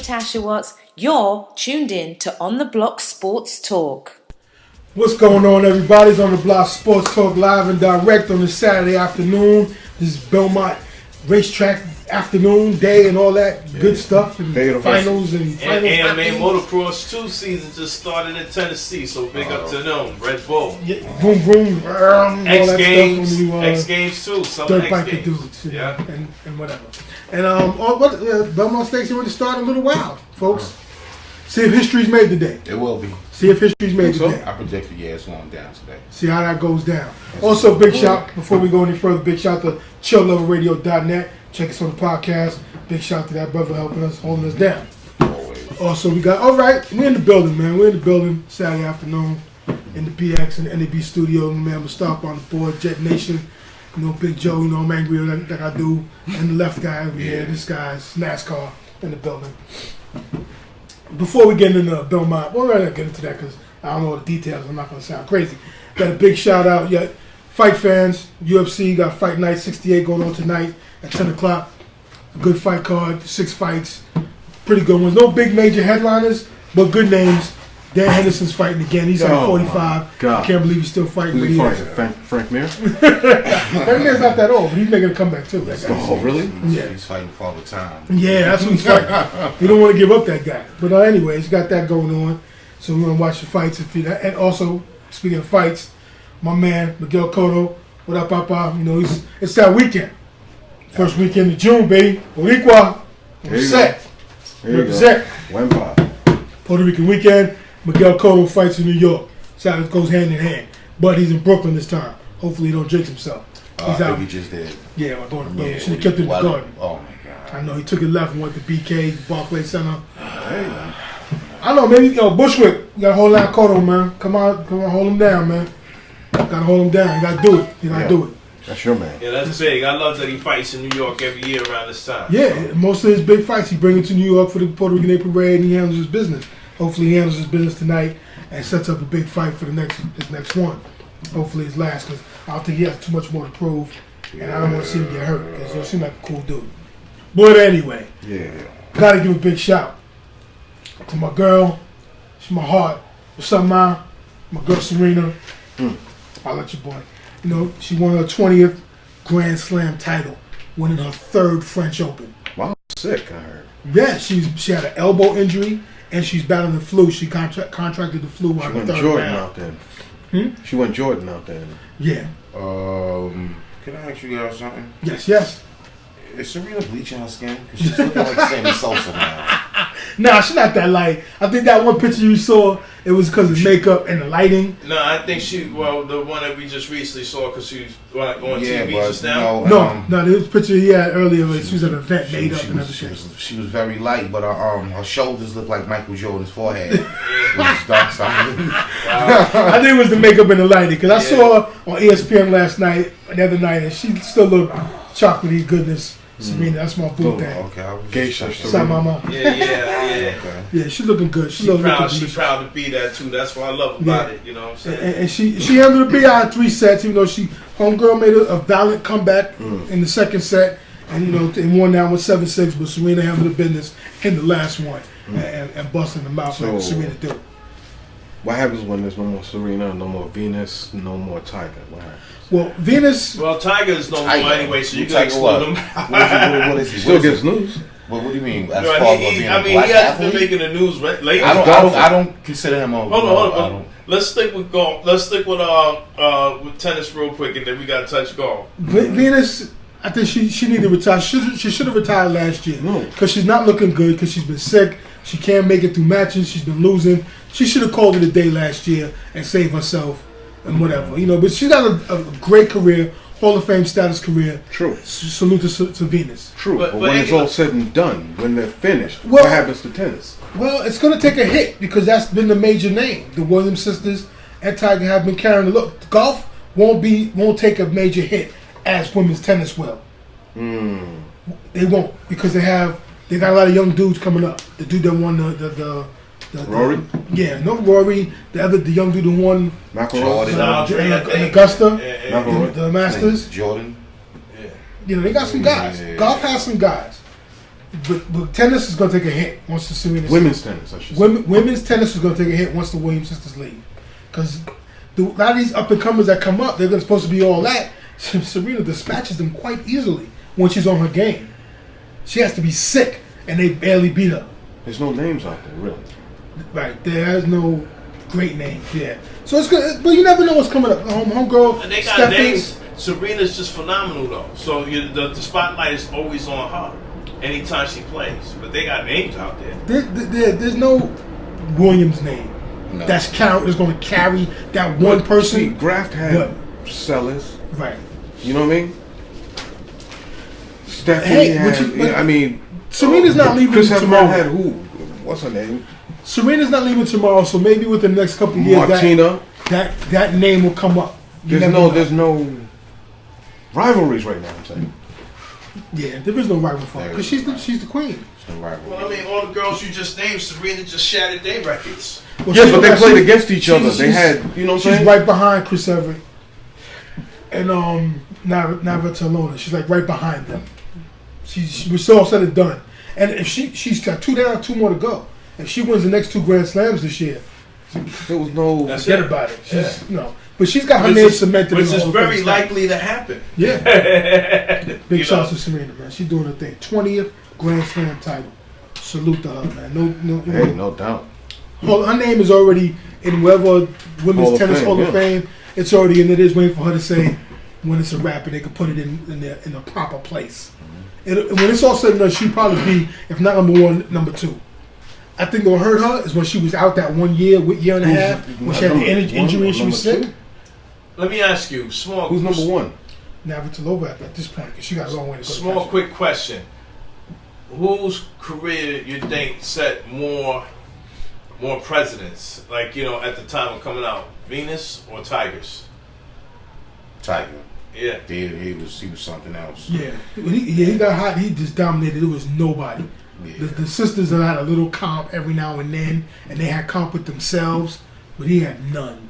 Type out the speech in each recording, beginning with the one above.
Natasha Watts. You're tuned in to On the Block Sports Talk. What's going on, everybody? It's On the Block Sports Talk live and direct on this Saturday afternoon. This is Belmont Racetrack afternoon, day, and all that good stuff. And finals and man, motocross 2 season just started in Tennessee, so big up to them. Red Bull. Yeah, vroom, vroom, X Games too. Some dirt X biker Games. dudes, Yeah. and whatever. And Belmont Stakes already started a little while, folks. See if history's made today. It will be. See if history's made today. I predict it's going down today. See how that goes down. Also, big shout, before we go any further, big shout to chilllevelradio.net. Check us on the podcast. Big shout to that brother helping us, holding us down. Always. Also, we got, all right, we're in the building, man. We're in the building Saturday afternoon in the PX and the N.E.B studio. Man, Mustafa on the board, Jet Nation. You know, Big Joe, you know, I'm angry like I do. And the left guy over here, this guy's NASCAR in the building. Before we get into Belmont, we're not going to get into that because I don't know the details. I'm not going to sound crazy. Got a big shout out. Yeah, fight fans, UFC got Fight Night 68 going on tonight at 10 o'clock. A good fight card, 6 fights. Pretty good ones. No big major headliners, but good names. Dan Henderson's fighting again. He's at 45. I can't believe he's still fighting. Who's he fighting? Frank Mir? Frank Mir's not that old, but he's making a comeback too. Oh, really? Yeah. He's fighting for all the time. Yeah, that's what he's fighting. You don't want to give up that guy. But anyway, he's got that going on. So we're going to watch the fights. And also, speaking of fights, my man, Miguel Cotto, what up, Papa? You know, it's that weekend. First weekend of June, baby. Boricua. Set. Represent. Puerto Rican weekend. Miguel Cotto fights in New York. So it goes hand in hand. But he's in Brooklyn this time. Hopefully he don't jinx himself. He's I think he just did. Yeah, my daughter. Yeah, should have kept it in the garden. Oh, my God. I know. He took it left and went to BK, Barclays Center. Hey. I know. Maybe, Bushwick. You got to hold down Cotto, man. Come on, hold him down, man. Got to hold him down. You got to do it. You got to do it. That's your man. Yeah, that's big. I love that he fights in New York every year around this time. Yeah, most of his big fights he brings to New York for the Puerto Rican Day Parade, and he handles his business. Hopefully he handles his business tonight and sets up a big fight for his next one. Hopefully his last, because I don't think he has too much more to prove, and I don't want to see him get hurt, because he seems like a cool dude. But anyway, gotta give a big shout to my girl. She's my heart. What's up, Ma? My girl Serena. I'll let you, boy. You know, she won her 20th Grand Slam title, winning her 3rd French Open. Wow, sick, I heard. Yeah, she had an elbow injury, and she's battling the flu. She contracted the flu on the 3rd Jordan round. out there. She went Jordan out there. Yeah. Can I ask you guys something? Yes. Is Serena bleaching her skin? Because she's looking like Sammy Sosa now. Nah, she's not that light. I think that one picture you saw, it was because of makeup and the lighting. No, I think the one that we just recently saw, because she was on TV just now. No, this picture he had earlier, she was at an event made up and everything. She was very light, but her shoulders looked like Michael Jordan's forehead. It was dark side. I think it was the makeup and the lighting, because I saw her on ESPN the other night, and she still looked chocolatey goodness. Serena, that's my boo thing. Okay, Geisha. What's up, mama? Yeah. Okay. Yeah, she's looking good. She's proud to be that too. That's what I love about it. You know what I'm saying? And she handled the big eye in 3 sets. Even though homegirl made a valiant comeback in the 2nd set, and and won that one 7-6. But Serena handled the business in the last one and busting them out like Serena did. What happens when there's no more Serena, no more Venus, no more Tiger? What happens? Well, Venus. Well, Tiger's no more anyway, so you can exclude him. What is he? Still gets news. What do you mean? He hasn't been making the news lately. I don't consider him on. Hold on. Let's stick with golf. Let's stick with tennis real quick, and then we got to touch golf. Venus, I think she need to retire. She should have retired last year because she's not looking good because she's been sick. She can't make it through matches. She's been losing. She should have called it a day last year and saved herself and whatever. But she's got a great career, Hall of Fame status career. True. Salute to Venus. True. But when it's all said and done, when they're finished, what happens to tennis? Well, it's going to take a hit because that's been the major name. The Williams sisters and Tiger have been carrying the look. Golf won't take a major hit as women's tennis will. They won't because they got a lot of young dudes coming up. The dude that won the Rory? No Rory. The young dude who won Jordan. Augusta, the Masters. Jordan. They got some guys. Golf has some guys. But tennis is going to take a hit once the Serena. Women's tennis, I should say. Women's tennis is going to take a hit once the Williams sisters leave, because a lot of these up and comers that come up, they're supposed to be all that. Serena dispatches them quite easily when she's on her game. She has to be sick, and they barely beat her. There's no names out there, really. Right, there's no great names. Yeah, so it's good, but you never know what's coming up. Homegirl, And they got names. Serena's just phenomenal though. So the spotlight is always on her anytime she plays. But they got names out there. There's no Williams name that's going to carry that one person. See, Graft had Sellers. Right. You know what I mean? Stephanie had. Serena's not leaving Chris tomorrow. had who? What's her name? Serena's not leaving tomorrow, so maybe within the next couple of years, Martina. that name will come up. There's no rivalries right now. I'm saying. Yeah, there is no rival for her because she's the queen. Well, I mean, all the girls you just named, Serena just shattered their records. Well, yes, but they played against each other. They had, you know what I'm saying? She's right behind Chris Everett and Navratilova. She's like right behind them. We're all said and done. And if she's got 2 down, 2 more to go. If she wins the next 2 Grand Slams this year, there was no forget about it. But she's got her name cemented. Which is very likely to happen. Yeah. Big shout out to Serena, man. She's doing her thing. 20th Grand Slam title. Salute to her, man. No doubt. Her name is already in whatever Women's Tennis Hall of Fame. It's already in. It is waiting for her to say when it's a wrap, and they can put it in a proper place. When it's all said and done, she'll probably be, if not number 1, number 2. I think what hurt her is when she was out that 1 year and a half, when she had the injury and she was sick. Let me ask you, who's number 1? Navratilova at this point, because she got a long way to go. Small, quick question: whose career you think set more precedents? Like, at the time of coming out, Venus or Tigers? Tiger. Yeah. He was something else. Yeah. When he got hot, he just dominated. There was nobody. Yeah. The sisters had a little comp every now and then, and they had comp with themselves, but he had none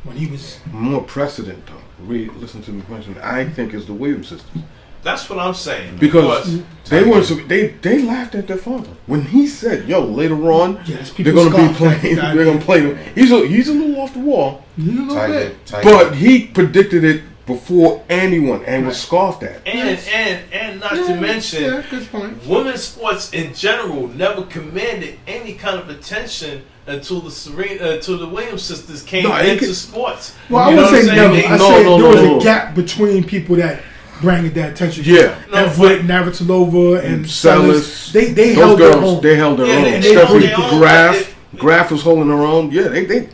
when he was more precedent though. Listen to me question. I think it's the Williams sisters. That's what I'm saying. Because they laughed at their father when he said, "Yo, later on, they're going to be playing. They're going to play them." He's a little off the wall, Tiger. But he predicted it before anyone and was scoffed at. And not to mention, good point. Women's sports in general never commanded any kind of attention until the Williams sisters came into sports. Well, I would say never. I said there was a gap between people that bring that attention. Yeah. Everett, Navratilova, and Sellers. They held their own. They held their own. Stephanie Graf was holding her own. Yeah, they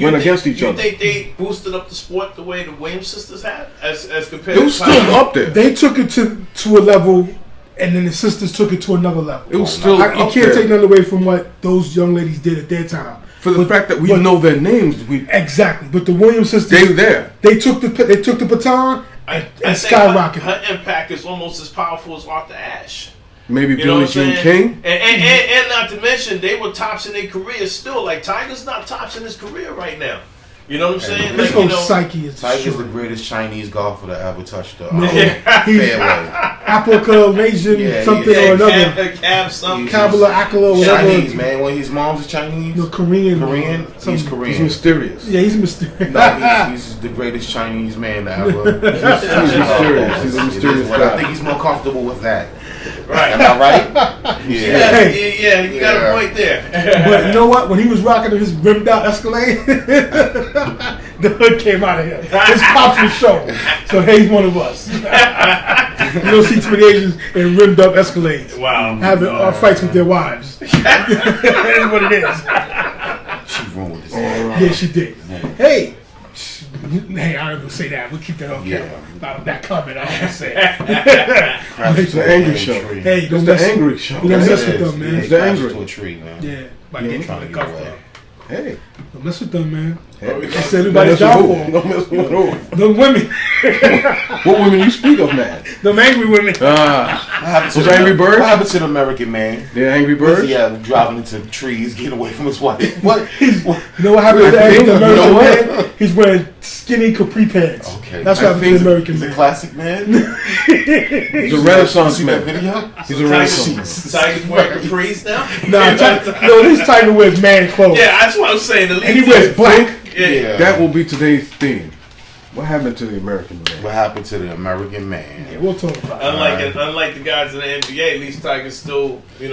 went against each other. You think they boosted up the sport the way the Williams sisters had, as compared? It was still up there. They took it to a level, and then the sisters took it to another level. It was still up there. You can't take nothing away from what those young ladies did at their time. For the fact that we know their names, exactly. But the Williams sisters, they were there. They took the baton and skyrocketed. Her impact is almost as powerful as Arthur Ashe. Maybe Billie Jean King. And not to mention, they were tops in their career still. Like, Tiger's not tops in his career right now. You know what I'm saying? His whole psyche is Tiger's the greatest Chinese golfer to ever touch the fairway. Appalachian something or another. Kabbalah, Akala, whatever. Chinese, man. When his mom's is Chinese. No, Korean. He's Korean. He's mysterious. Yeah, he's mysterious. No, he's the greatest Chinese man ever. He's mysterious. He's a mysterious guy. I think he's more comfortable with that. Right. Am I right? Yeah, you got a point there. But you know what? When he was rocking his rimmed out Escalade, the hood came out of him. His pops was shown. So hey, he's one of us. You don't see too many Asians in rimmed up Escalades. Wow. Having fights with their wives. That is what it is. She ruined this. Yeah, she did. Hey, I ain't gonna say that. We'll keep that on camera. That comment, I won't say. It's the angry show. Hey, it's the angry show. You don't mess with them, man. It's the angry. To a tree, man. Yeah, like getting the cover. Hey, Don't mess with them, man. That's everybody's job for them. Don't mess with who? The women. What women you speak of, man? Them angry women. Those Angry Birds? What happened to the American man? They're Angry Birds? Yeah, driving into trees, getting away from his wife. What? You know what happened to the You know American what? man? He's wearing skinny capri pants. Okay. That's what happened to the American He's a man. classic man. He's a Renaissance See that man. video? He's a Renaissance. Tiger's wearing capris now? No, this Tiger wears man clothes. Yeah, that's what I'm saying. The And he wears black. Yeah. That will be today's theme. What happened to the American man? What happened to the American man? Yeah, we'll talk about it. Unlike the guys in the NBA, at least Tiger's still, Yeah,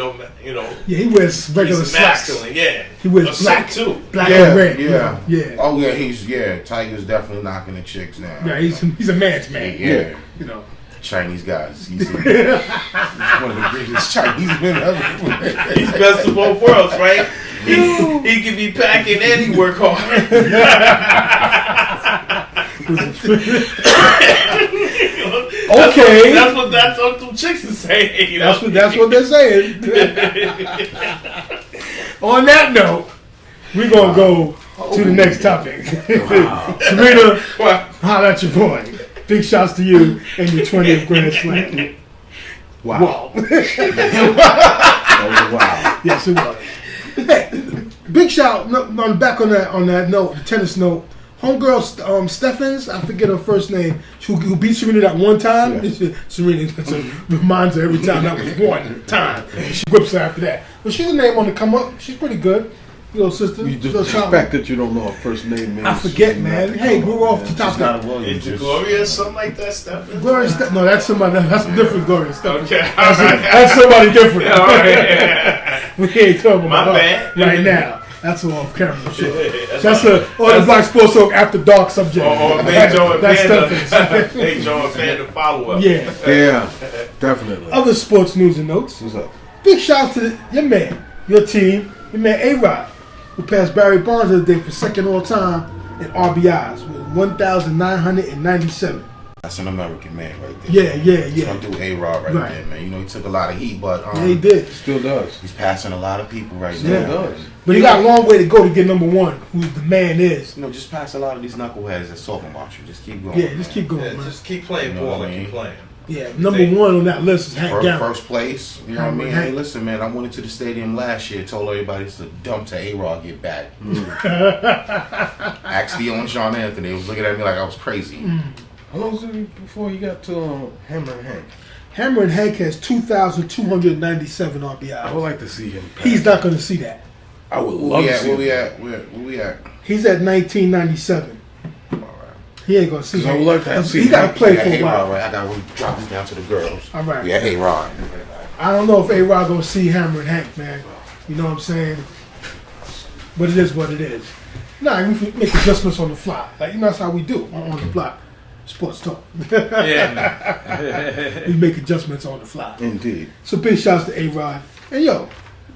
he wears regular he's slacks. masculine. Yeah, He wears A suit, black too. Black Yeah, and red. yeah. Yeah. Oh yeah, Tiger's definitely knocking the chicks now. Yeah, he's a man's man. Yeah. You know. Chinese guys. He's one of the greatest Chinese men ever. He's best of both worlds, right? He can be packing and he work hard. Okay. That's what them chicks is saying. You know? That's what they're saying. On that note, we're gonna go to the next topic. Serena, holla at your boy. Big shouts to you and your 20th Grand Slam. Wow. Wow. That was wow. Yes, it was. Hey, big shout back on that note, the tennis note. Homegirl Stephens, I forget her first name, who beat Serena that one time. Yeah. Serena reminds her every time that was one time. And she whips her after that. But she's a name on the come up. She's pretty good. Little sister. You just little expect that you don't know her first name, man. I forget, man. Hey, grew off the top. She's not a Williams. Into Gloria, something like that stuff. Gloria no, that's somebody. That's a different Gloria Stephens. Okay, That's somebody different. All right. We ain't talking about My her bad. right now. That's all off camera shit. That's the Black Sports Talk After Dark subject. Or Big Joe and That's Panda. Stephens. Big Joe and Panda follow up. Yeah. Yeah, definitely. Other sports news and notes. What's up? Big shout out to your man, your team, your man A-Rod, who passed Barry Bonds the other day for second all time in RBIs with 1,997. That's an American man right there. Yeah. Some dude A-Rod right there, man. You know, he took a lot of heat, but Yeah, he did. Still does. he's passing a lot of people right Still now. does. But he got a long way to go to get number one, who the man is. You know, just pass a lot of these knuckleheads that's talking about you. Just keep going. Yeah, just keep going, Yeah, man. just keep playing You know ball what I like mean? you playing. Yeah, number one on that list is Hank Garrett. First place, you know what I mean? Hank. Hey, listen, man, I went into the stadium last year, told everybody it's a dump to A-Rod get back. Asked Theo and Sean Anthony. They was looking at me like I was crazy. How long was it before you got to Hammer and Hank? Hammer and Hank has 2,297 RBIs. I would like to see him. pass. He's not going to see that. I would love to see Where him. we at? Where we at? He's at 1997. All right. He ain't going to see 'Cause that. I would like to have He seen got to Hank. play We got for a A-Rod, while. right? I got to drop this down to the girls. All right. We got A-Rod. I don't know if A-Rod going to see Hammer and Hank, man. You know what I'm saying? But it is what it is. Nah, we can make adjustments on the fly. Like, you know, that's how we do on the block. Sports talk. Yeah. We make adjustments on the fly. Indeed. So big shouts to A-Rod. And yo,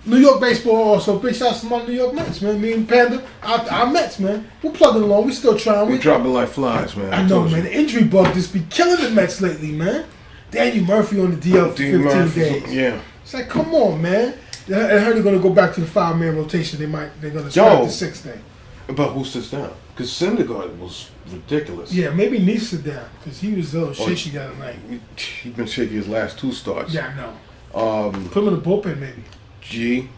New York baseball also. Big shouts to my New York Mets, man. Me and Panda, our Mets, man. We're plugging along. We still trying. We dropping like flies, man. I know, told you. man. The injury bug just be killing the Mets lately, man. Daniel Murphy on the DL for 15 days. Yeah. It's like, come on, man. I heard they're going to go back to the 5-man rotation. They're going to start the 6th thing. But who sits down? Because Syndergaard was ridiculous. Yeah, maybe Nice sit down because he was a little shaky the other night. He's been shaky his last two starts. Yeah, I know. Put him in the bullpen, maybe. G.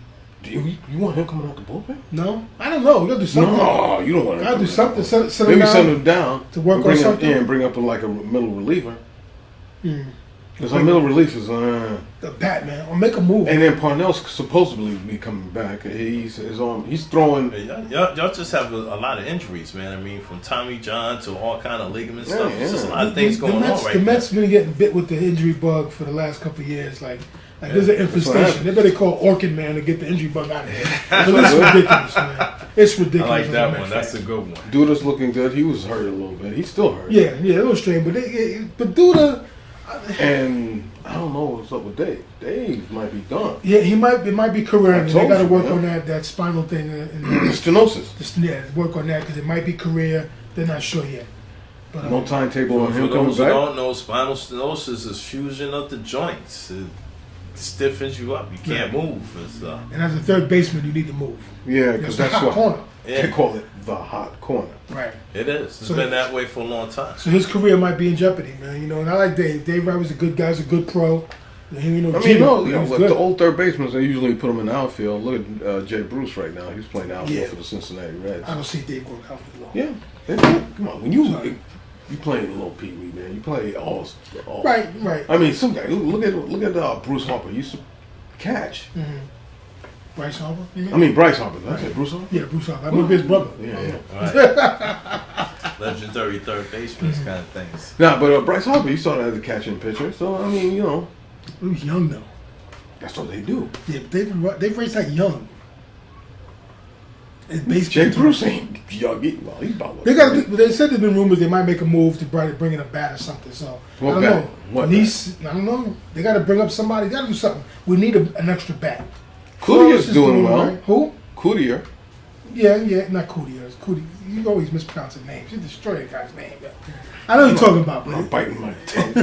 You want him coming out the bullpen? No? I don't know. You got to do something. No, you don't want him. Gotta do something. Sit him Maybe down. send him down to work on bring something? Him, yeah, and bring up like a middle reliever. Mm. Because our middle relief is The bat, man. Or make a move. and then Parnell's supposedly be coming back. He's throwing. Y'all just have a lot of injuries, man. I mean, from Tommy John to all kind of ligament Yeah, stuff. yeah. There's just a lot of things going Mets, on right The now. Mets been getting bit with the injury bug for the last couple of years. Like there's an what infestation. happens. They better call Orchid Man to get the injury bug out of here. It's ridiculous, man. It's ridiculous. I like as a that Met one. fan. That's a good one. Duda's looking good. He was hurt a little bit. He's still hurt. Yeah, a little strange, but Duda, And I don't know what's up with Dave. Dave might be done. yeah, it might be career. I ending. told They got to you, work man. on that spinal thing. Stenosis. Just, yeah, work on that because it might be career. They're not sure yet. But No timetable on For him coming those who back. don't know, spinal stenosis is fusion of the joints. stiffens you up. You can't move and stuff. And as a third baseman, you need to move. Yeah, because that's hot what corner. they call it, the hot corner. Right. It is. It's been that way for a long time. So his career might be in jeopardy, man. You know, and I like Dave. Dave Wright was a good guy. He's a good pro. You know, with the old third basemen, they usually put him in the outfield. Look at Jay Bruce right now. He's playing outfield for the Cincinnati Reds. I don't see Dave going outfield long. Yeah. Come on. When you playing a little Pee Wee, man, you play all. Right. I mean, some guy. Look at Bruce Harper. He used to catch. Mm-hmm. Bryce Harper? Bryce Harper. Did I say Bruce Harper? Yeah, Bruce Harper. I remember his brother. Yeah. Right. Legendary third baseman kind of things. Nah, but Bryce Harper, he started as a catching pitcher. So, I mean, he was young, though. That's what they do. Yeah, but they've raised that young. Jay Bruce ain't young. He's about They said there's been rumors they might make a move to bring in a bat or something. So, I don't know. I don't know. They got to bring up somebody. They got to do something. We need an extra bat. Coutier's doing well. Right. Who? Coutier. Yeah, not Coutier. It's Coutier. You always mispronounce his name. You destroy that guy's name. I know you're talking about, man. I'm biting my tongue.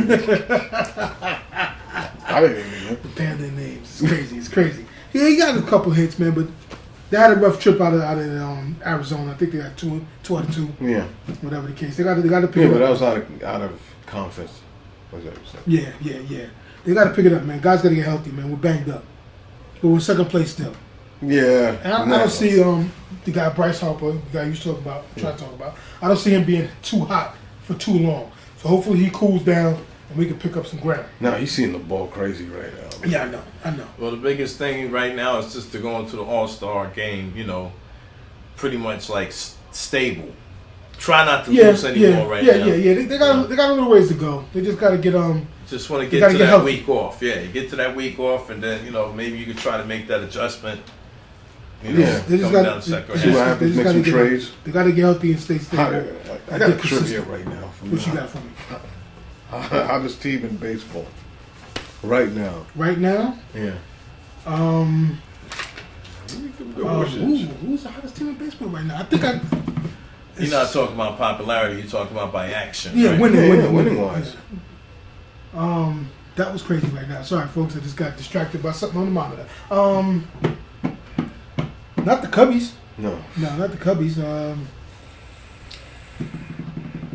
I didn't even know. Compare their names. It's crazy. Yeah, he got a couple hits, man, but they had a rough trip out of Arizona. I think they got two out of two. Yeah. Whatever the case. They got to pick it up. Yeah, but that was out of conference. What's that? Yeah. They got to pick it up, man. Guys got to get healthy, man. We're banged up. But we're second place still. Yeah. And I don't see the guy Bryce Harper, the guy you trying to talk about. I don't see him being too hot for too long. So hopefully he cools down and we can pick up some ground. No, he's seeing the ball crazy right now. Man. Yeah, I know. Well, the biggest thing right now is just to go into the All-Star game, pretty much like stable. Try not to lose anymore right now. Yeah. They got a little ways to go. They just got to get Just want to get to that week off. Yeah, you get to that week off, and then maybe you can try to make that adjustment. They just got to make some trades. They got to get healthy and stay stable. I got a trivia right now. What you got for me? Hottest team in baseball right now. Right now? Yeah. Who's the hottest team in baseball right now? I think You're not talking about popularity. You're talking about by action. Yeah, right? winning wise. That was crazy right now. Sorry, folks. I just got distracted by something on the monitor. Not the Cubbies. No, not the Cubbies.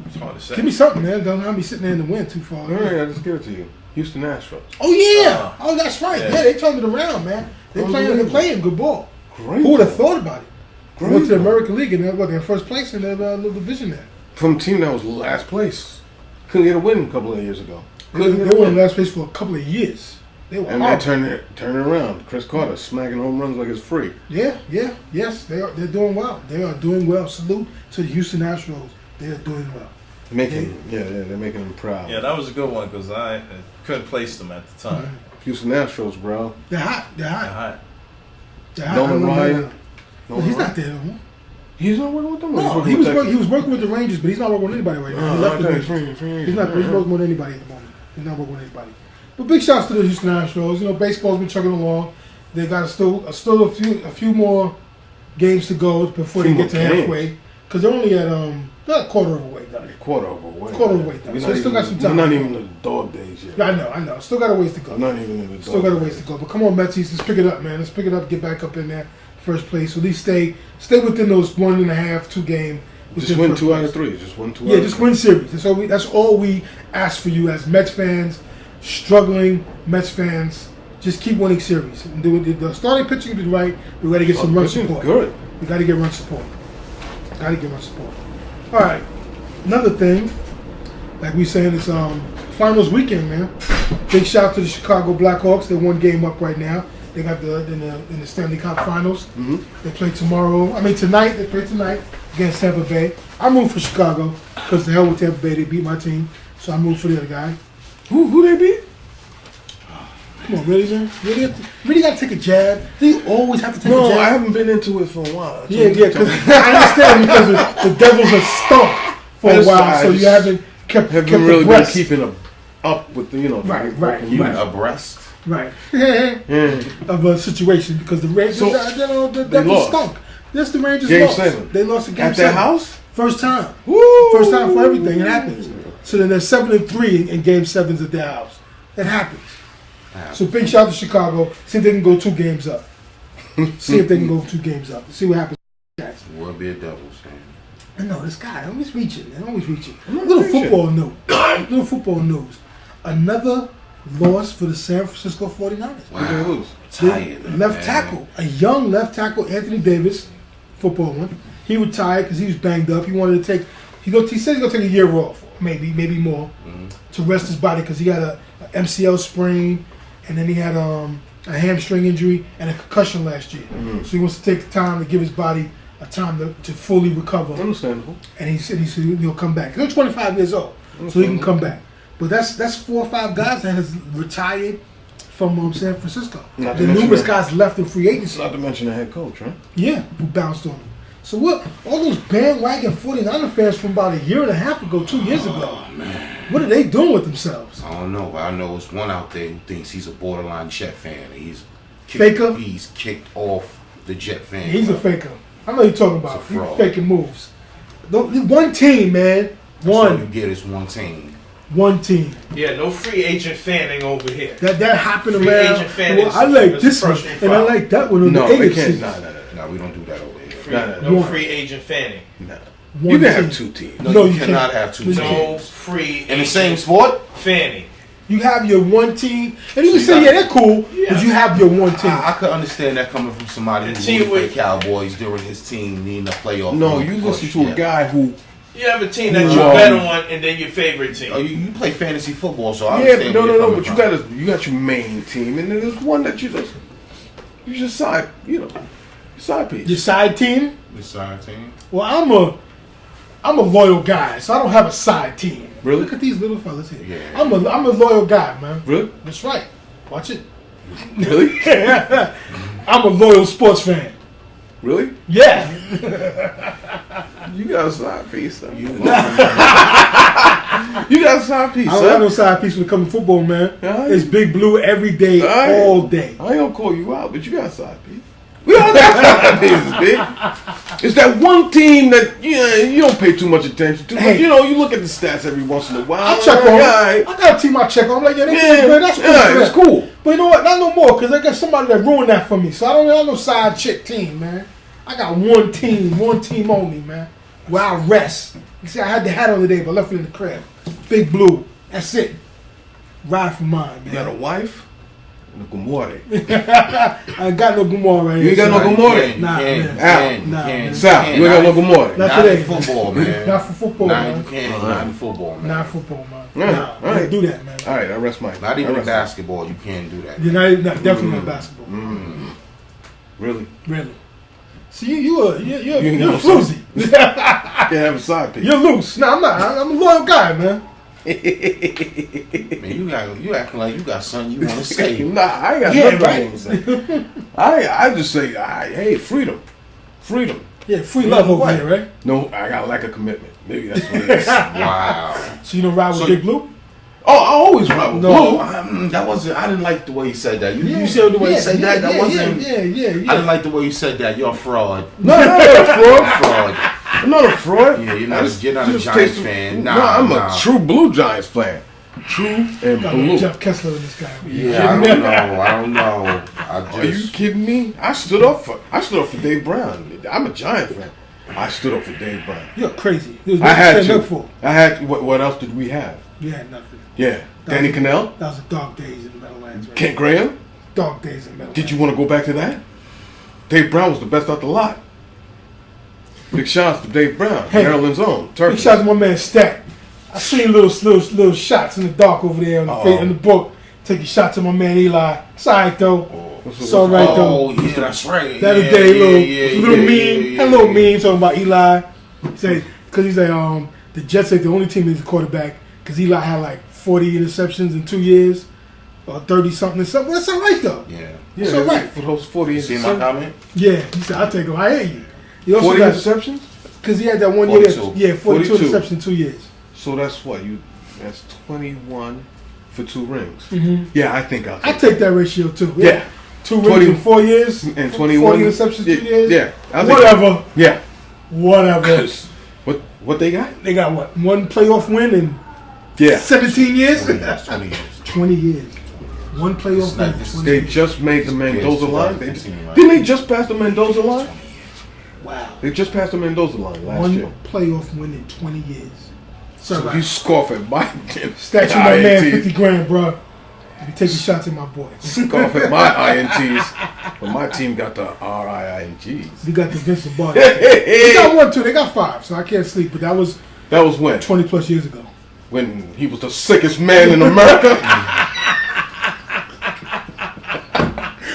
It's hard to say. Give me something, man. Don't have me sitting there in the wind too far. All right, I'll just give it to you. Houston Astros. Oh yeah. That's right. Yeah, they turned it around, man. They're playing good ball. Great. Who would have thought about it? Great. They went to the American League and they're first place in their little division there. From a team that was last place. Couldn't get a win a couple of years ago. They were in last place for a couple of years. They turned it around. Chris Carter smacking home runs like it's free. Yes, they're doing well. They are doing well. Salute to the Houston Astros. They are doing well. They're making them proud. Yeah, that was a good one because I couldn't place them at the time. Mm-hmm. Houston Astros, bro. They're hot. Nolan Ryan. He's not there no more. He's not working with them. No, he was working with the Rangers, but he's not working with anybody right now. He left the Rangers. He's working with anybody at the moment. He's not working with anybody. But big shouts to the Houston Astros. Baseball's been chugging along. They got still a few more games to go before they get to halfway. Because they're only at they're a quarter of a way done. Quarter of a way. Done. So they still got some time. We're not even in the dog days yet. Yeah, I know. Still got a ways to go. Not even in the dog. Still got a ways to go. But come on, Metsies, let's pick it up, man. Let's pick it up. Get back up in there, first place. So at least stay within those 1.5, 2 game. Just win 2 out of 3. Just win 2 out of 3. Yeah, just win series. That's all we ask for you as Mets fans, struggling Mets fans. Just keep winning series. And the starting pitching is right. We got to get some run support. Good. We got to get run support. All right. Another thing, like we saying, it's finals weekend, man. Big shout to the Chicago Blackhawks. They're 1 game up right now. They got in the Stanley Cup Finals. Mm-hmm. They play tonight. They play tonight against Tampa Bay. I'm rooting for Chicago because the hell with Tampa Bay. They beat my team, so I'm rooting for the other guy. Who they beat? Come on, really, man? Really got to take a jab? Do you always have to take a jab? No, I haven't been into it for a while. Yeah, because I understand because the Devils are stunk for a while, so you haven't kept really been keeping up with the, right. Abreast. Right. Of a situation because the Rangers, the Devils stunk. Yes, the Rangers Game lost. 7. They lost a game 7. At their house? First time. Woo! First time for everything. It happens. So then they're 7-3 in game 7s at their house. It happens. So big shout out to Chicago. See if they can go 2 games up. See if they can go 2 games up. See what happens. Will be a Devils fan. I know this guy always reaching, man. Always reaching. Little football news. Little football news. Another loss for the San Francisco 49ers. Wow. Tired. Left tackle. A young left tackle, Anthony Davis, football one. He retired because he was banged up. He wanted to take. He said he's gonna take a year off, maybe more, to rest his body because he had a MCL sprain, and then he had a hamstring injury and a concussion last year. So he wants to take the time to give his body a time to fully recover. Understandable. And he said he'll come back. He's 25 years old, so he can come back. But that's 4 or 5 guys that has retired from San Francisco. The numerous guys left in free agency. Not to mention the head coach, right? Yeah, who bounced on him. So what? All those bandwagon 49er fans from about a year and a half ago, 2 years ago. Man. What are they doing with themselves? I don't know, but I know it's one out there who thinks he's a borderline Jet fan. He's Faker? He's kicked off the Jet fan. He's a faker. I know you're talking about. He's a fraud. He's faking moves. One team, man. That's all you get is one team. One team. Yeah, no free agent fanning over here. That hopping Free around. agent fan Well, is- I like is this one, personal and I foul. like that one on No, the they AFC. can't. No, we don't do that over here. Free, Nah. no One. free agent fanning. Nah. One You can team. have 2 teams. No, No, you you cannot can't. have 2 No, teams. No free In the agent same sport? fanning. You have your one team, and you So can you say, got- yeah, they're cool, Yeah. but you have your one team. I could understand that coming from somebody The who team rooted for the with- Cowboys during his team needing a playoff. No, run you push, listen to a guy who. You have a team that you Whoa. bet on, and then your favorite team. Oh, you play fantasy football, so I Yeah, understand. but where you're no. coming But from. you got your main team, and then there's one that you just side, side piece. Your side team? The side team. Well, I'm a loyal guy, so I don't have a side team. Really? Look at these little fellas here. Yeah. I'm a loyal guy, man. Really? That's right. Watch it. Really? I'm a loyal sports fan. Really? Yeah. You got a side piece, though. You You got a side piece, I don't have son. no side piece when it comes to football, man. Alright. It's Big Blue every day, Alright. all day. I ain't gonna call you out, but you got a side piece. We all got side pieces, big. It's that one team that you don't pay too much attention to. Hey. But, you look at the stats every once in a while. I check on Yeah, I got a team I check on. I'm like, yeah, they yeah, doing good. That's cool. yeah, for it's them. cool. But you know what? Not no more, because I got somebody that ruined that for me. So I don't have no side chick team, man. I got one team only, man. Where I rest. You see, I had the hat on today, but I left it in the crib. Big Blue. That's it. Ride for mine, You got a man. wife and a Gomorre. I ain't got no Gomorrah right You here. ain't got no son. Gomorre? Nah, man. Nah, man. Sal, you ain't got no Gomorre. Not Not today. in football, man. Not for football, Not man. you can't. Not in football, man. Not football, man. Yeah, Nah, all right. don't do that, man. All right, I rest my. Not even I rest basketball. You can't do that. You're not definitely not basketball. Really? Really. See, you're ain't got no floozy. You can't have a side piece. You're loose. No, I'm not. I'm a loyal guy, man. Man, you acting like you got something you want to say. Nah, I ain't got Yeah, nothing right. I want to say. I just say, hey, freedom. Yeah, free love over here, right? No, I got lack of commitment. Maybe that's what it is. Wow. So you don't ride with So- Big Blue? Oh, I always ride with No. Blue. That wasn't. I didn't like the way you said that. You said the way you said that. That wasn't. Yeah. I didn't like the way you said that. You're a fraud. No, I'm not a fraud. Fraud. I'm not a fraud. Yeah, you're not a Just Giants taste- fan. No, Nah, I'm nah. a true Blue Giants fan. True and Got blue. Jeff Kessler in this guy. Yeah, I don't know. Are you kidding me? I stood up for Dave Brown. I'm a Giant fan. I stood up for Dave Brown. You're crazy. There's I had nothing to. up for. I had. What else did we have? You had nothing. Yeah, Danny Cannell, That was the dark days in the Meadowlands. Right? Kent Graham. Dark days in the Meadowlands. Did you want to go back to that? Dave Brown was the best out the lot. Big shots to Dave Brown, Hey, Maryland's own. Big Turkey. shout to my man Stack. I seen little shots in the dark over there in the book. Taking shots to my man Eli. It's alright though. It's alright though. Oh yeah, that's right. That yeah, day, yeah, little yeah, meme, yeah, that little yeah. meme talking about Eli. Say because he's like the Jets ain't the only team that's a quarterback because Eli had like 40 interceptions in 2 years, or 30 something. That's alright though. Yeah. It's alright. For those 40 You see my interceptions. comment? Yeah, he said I'll take him. I hear you. He also 40 got interceptions? because he had that 1 42. year. Yeah, 42 42. interceptions in 2 years. So that's what that's 21 for 2 rings. Mm-hmm. Yeah, I think I take that ratio too. Yeah. 2 rings 20 in 4 years And 21 40 interceptions yeah, 2 years. Yeah. I'll take Whatever. that. Whatever. Yeah. What they got? They got what? 1 playoff win in Yeah. 17 years? That's 20 years. 20 years. One playoff win. They just made the Mendoza line. Didn't they just pass the Mendoza line? Wow. They just passed the Mendoza line last year. One playoff win in 20 years. So you scoff at my statue my man $50,000, bro. You taking shots at my boy. Scoff at my INTs, but my team got the RINGs. We got the Vincent Barton. They got 1, 2. They got 5, so I can't sleep. But that was when 20 plus years ago. When he was the sickest man in America.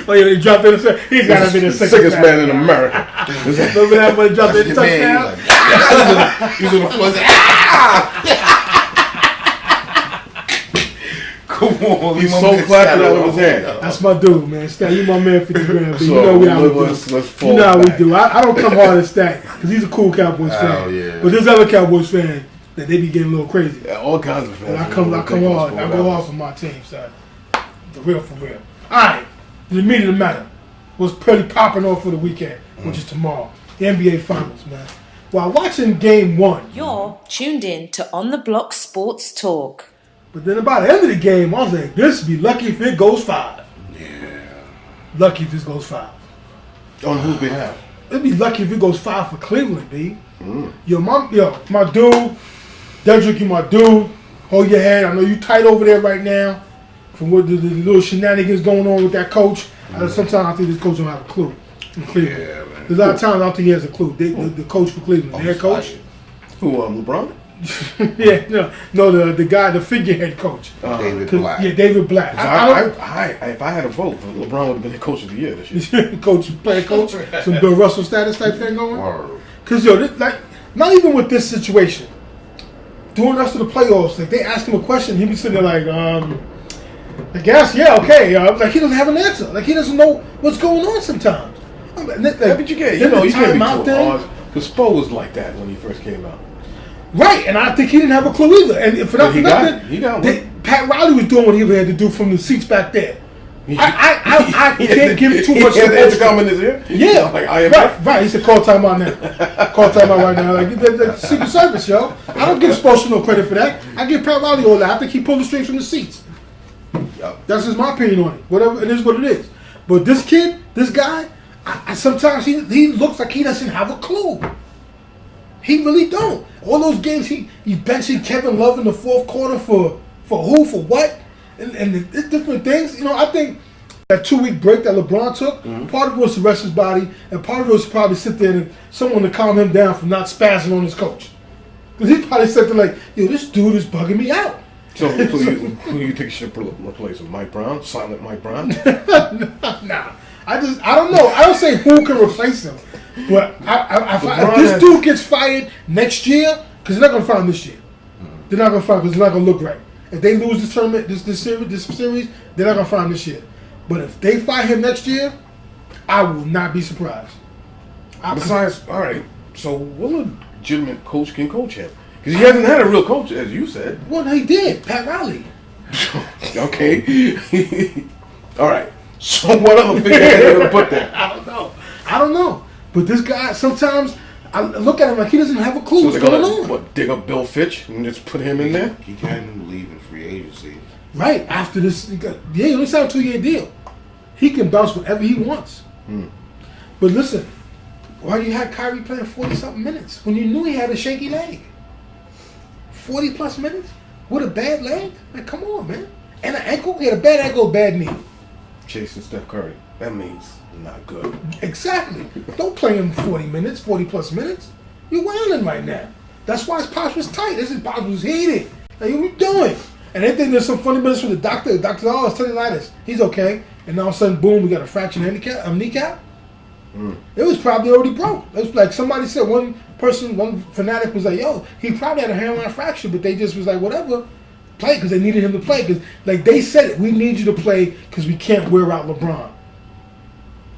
Oh yeah, he dropped in. He's got to be the sickest man in America. Remember that when he dropped in the touchdown? He's on the floor. Come on, he's so clapping out of his hand. That's my dude, man. Stat, you my man $50,000. So, you know we how we do. Let's you know how we do. I don't come hard at Stat because he's a cool Cowboys fan. Yeah. But there's other Cowboys fan that they be getting a little crazy. Yeah, all kinds of fans. And I come hard. I go hard for my team, son. For real. All right. The meat of the matter was pretty popping off for the weekend, which is tomorrow. The NBA Finals, man. While watching Game 1. You're tuned in to On the Block Sports Talk. But then about the end of the game, I was like, this would be lucky if it goes 5. Yeah. Lucky if this goes 5. On whose behalf? It'd be lucky if it goes 5 for Cleveland, B. Yo, my dude, Dedrick, you my dude. Hold your head. I know you tight over there right now. From what the little shenanigans going on with that coach. Sometimes I think this coach don't have a clue in Cleveland. Yeah, man. There's a lot of times I don't think he has a clue. The coach for Cleveland, the head coach. Who, LeBron? Yeah, no, the guy, the figurehead coach. David Black. Yeah, David Black. If I had a vote, LeBron would have been the coach of the year this year. Coach, some Bill Russell status type thing going. Word. Cause not even with this situation. During the rest of the playoffs, like they ask him a question, he be sitting there like, I guess, yeah, okay. Like he doesn't have an answer. Like he doesn't know what's going on sometimes. But you can't be too hard. Because Spo was like that when he first came out. Right, and I think he didn't have a clue either. And for nothing, Pat Riley was doing what he had to do from the seats back there. I can't give too much. He had the intercom in his ear? Yeah. Like right. He said, call time out now. Call time out right now. Like, the Secret Service, yo. I don't give Spoelstra no credit for that. I give Pat Riley all that. I think he pulled the strings from the seats. That's just my opinion on it. Whatever, it is what it is. But this kid, this guy, sometimes he looks like he doesn't have a clue. He really don't. All those games, he's benching Kevin Love in the fourth quarter for who, for what, and the different things. You know, I think that 2-week break that LeBron took, part of it was to rest his body, and part of it was to probably sit there and someone to calm him down from not spazzing on his coach. Because he probably said to like, yo, this dude is bugging me out. So who you think should replace him? Mike Brown? Silent Mike Brown? Nah. I don't know. I don't say who can replace him. But if this dude gets fired next year, because they're not going to fire him this year. They're not going to fire him because it's not going to look right. If they lose this tournament, this series, they're not going to fire him this year. But if they fire him next year, I will not be surprised. Besides, all right, so what legitimate coach can coach him? Because he hasn't had a real coach, as you said. Well, he did. Pat Riley. Okay. All right. So what other figure are they going to put there? I don't know. But this guy, sometimes I look at him like he doesn't have a clue what's going on. What, dig up Bill Fitch and just put him in there? He can't leave in free agency. Right. After this, he only signed a 2-year deal. He can bounce whenever he wants. But listen, why you had Kyrie playing 40-something minutes when you knew he had a shaky leg? 40-plus minutes? With a bad leg? Like, come on, man. And an ankle? He had a bad ankle, a bad knee. Chasing Steph Curry. That means not good. Exactly. Don't play him 40-plus minutes. You're wilding right now. That's why his pops was tight. His pops was heated. Like, what are you doing? And they think there's some funny business from the doctor. The doctor, oh, it's tendonitis. He's okay. And all of a sudden, boom, we got a fractured kneecap. It was probably already broke. It was like somebody said, one fanatic was like, yo, he probably had a hairline fracture, but they just was like, whatever, play, because they needed him to play. Because, like, they said it, we need you to play because we can't wear out LeBron.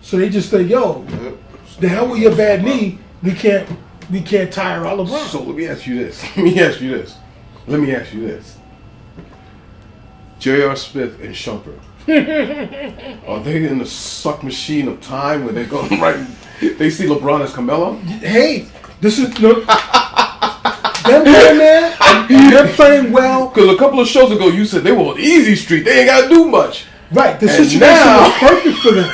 So they just say, yo, the hell with your bad knee, we can't tire out LeBron. So let me ask you this. J.R. Smith and Shumpert. Are they in the suck machine of time where they're going right? They see LeBron as Carmelo? Hey, this is them playing there. They're playing well. Because a couple of shows ago you said they were on easy street. They ain't got to do much. Right, the And situation now- was perfect for them.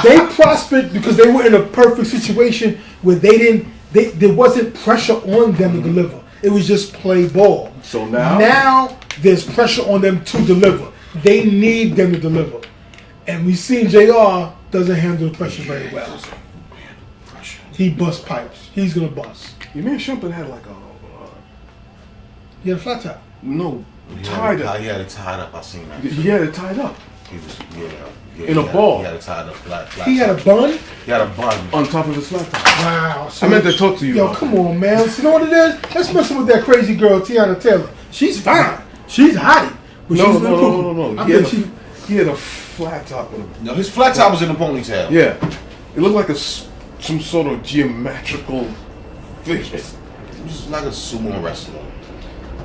They prospered because they were in a perfect situation where there wasn't pressure on them to deliver. It was just play ball. So now? Now there's pressure on them to deliver. They need them to deliver. And we've seen JR doesn't handle the pressure very well. He busts pipes. He's going to bust. Your man Shumpert had like He had a flat top. no, tied up. He had it tied up. I seen that. He had it tied up. He was In a ball. He had it tied up flat. He had a bun. He had a bun. On top of his flat top. Wow. So, I meant to talk to you. Yo, about come that. on, man. So you know what it is? Let's mess with that crazy girl, Tiana Taylor. She's fine. She's hottie. But No, she's no, no, no, no. I He think had, he had a flat top with him. No, his flat top was in the ponytail. Yeah. It looked like some sort of geometrical figure. He was like a sumo wrestler.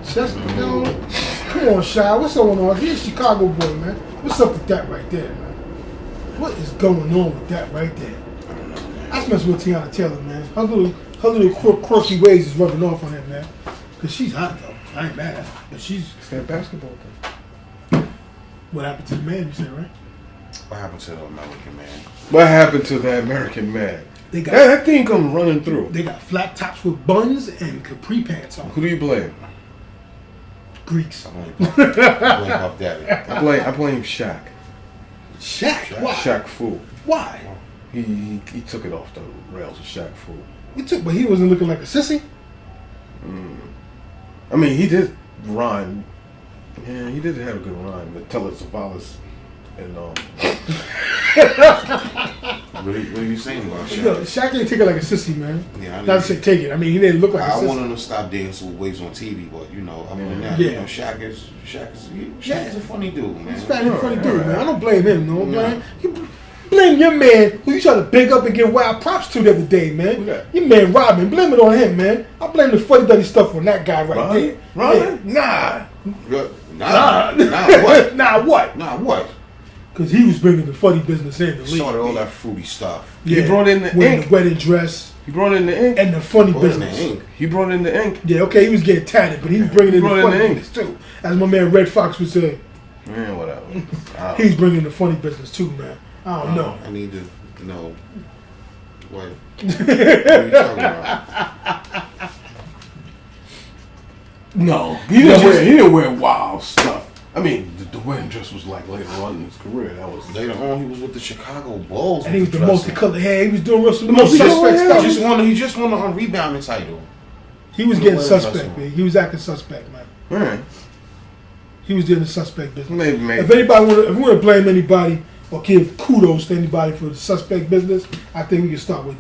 Come on, Shy. What's going on? He's a Chicago boy, man. What's up with that right there, man? What is going on with that right there? I mess with Tiana Taylor, man. Her little quirky ways is rubbing off on him, man. Cause she's hot though. I ain't mad at her, but she's. It's that basketball thing. What happened to the man? You said, right? What happened to the American man? What happened to the American man? They got That thing come running through. they got flat tops with buns and capri pants on. Who do you blame? Greeks. I blame Puff Daddy. I blame Shaq. Shaq. Why? Shaq Fu. Why? He took it off the rails of Shaq Fu. But he wasn't looking like a sissy. I mean, he did rhyme. Yeah, he did have a good rhyme. The Tell Us Savalas and What are you saying about Shaq? Yo, Shaq ain't take it like a sissy, man. Yeah, I Not to say take it. I mean, he didn't look like a I sissy. want him to stop dancing with waves on TV, but other than that, Yeah. Shaq is a funny dude, man. He's a funny dude, man. I don't blame him, no. Blame. You blame your man who you tried to big up and give wild props to the other day, man. Who that? Your man Robin. Blame it on him, man. I blame the funny dirty stuff on that guy right there. Rhyme? Nah. Nah, what? Nah, what? Nah, what? Because he was bringing the funny business in the league. Started all that fruity stuff. Yeah. He brought in the Wearing ink. the wedding dress He brought in the ink. and the funny Brought in the business. ink. He brought in the ink. Yeah, okay, he was getting tatted, but he was bringing in the brought in funny the ink. business too. As my man Red Fox would say, Man, whatever. he's bringing the funny business too, man. I don't know. I need to know what are you talking about? No, he didn't wear wild stuff. I mean, the wedding dress was like later on in his career. That was Later on, he was with the Chicago Bulls. And he was the dressing. multicolored hair. He was doing the most most suspect suspect stuff. He just won a rebounding title. He was the getting wedding suspect, dress man. He was acting suspect, man. man. He was doing the suspect business. Maybe. If we want to blame anybody or give kudos to anybody for the suspect business, I think we can start with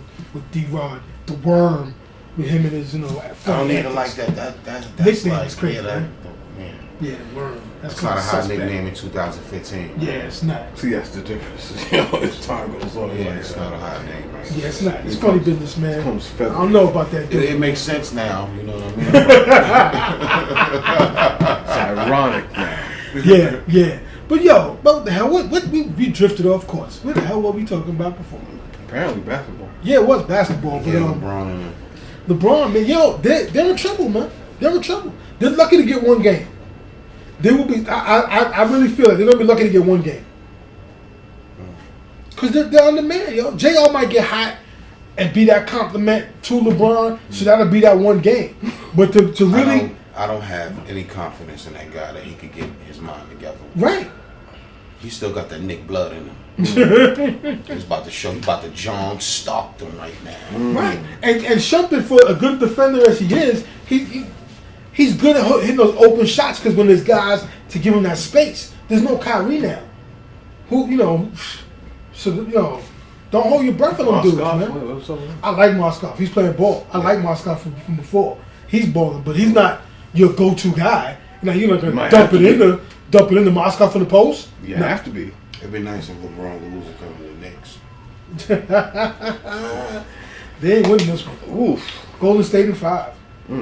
D-Rod, the worm, with him and his, I don't even like that. That's Nickname like, is crazy, man. man. Yeah, the worm. That's called not a hot suspect. nickname in 2015. Yeah, it's not. See, that's the difference. As time goes on, Yeah, it's not a hot name. Man. Yeah, it's not. It's funny business, man. Comes I feather. don't know about that. Dude. It makes sense now. You know what I mean? It's ironic now. Yeah. But yo, what the hell? What we drifted off course. What the hell were we talking about before? Apparently basketball. Yeah, it was basketball, but Yeah, LeBron and LeBron, man, yo, they're in trouble, man. They're in trouble. They're lucky to get one game. They will be. I really feel like they're gonna be lucky to get one game. Cause they're on the man, yo. JR might get hot and be that compliment to LeBron, so that'll be that one game. But to really, I don't have any confidence in that guy that he could get his mind together. right? He still got that Nick blood in him. He's about to show. He's about to John Stockton right now. Right. And Shumpert, for a good defender as he is, he's good at hitting those open shots because when there's guys to give him that space, there's no Kyrie now. Who don't hold your breath on them dudes, man. What's up with him? I like Moskov. He's playing ball. I like Moskov from before. He's balling, but he's not your go-to guy. Now you're not gonna dump it into Moskov from the post. You have to be. It'd be nice if LeBron loses coming to the Knicks. They ain't winning this one. Oof. Golden State in 5. That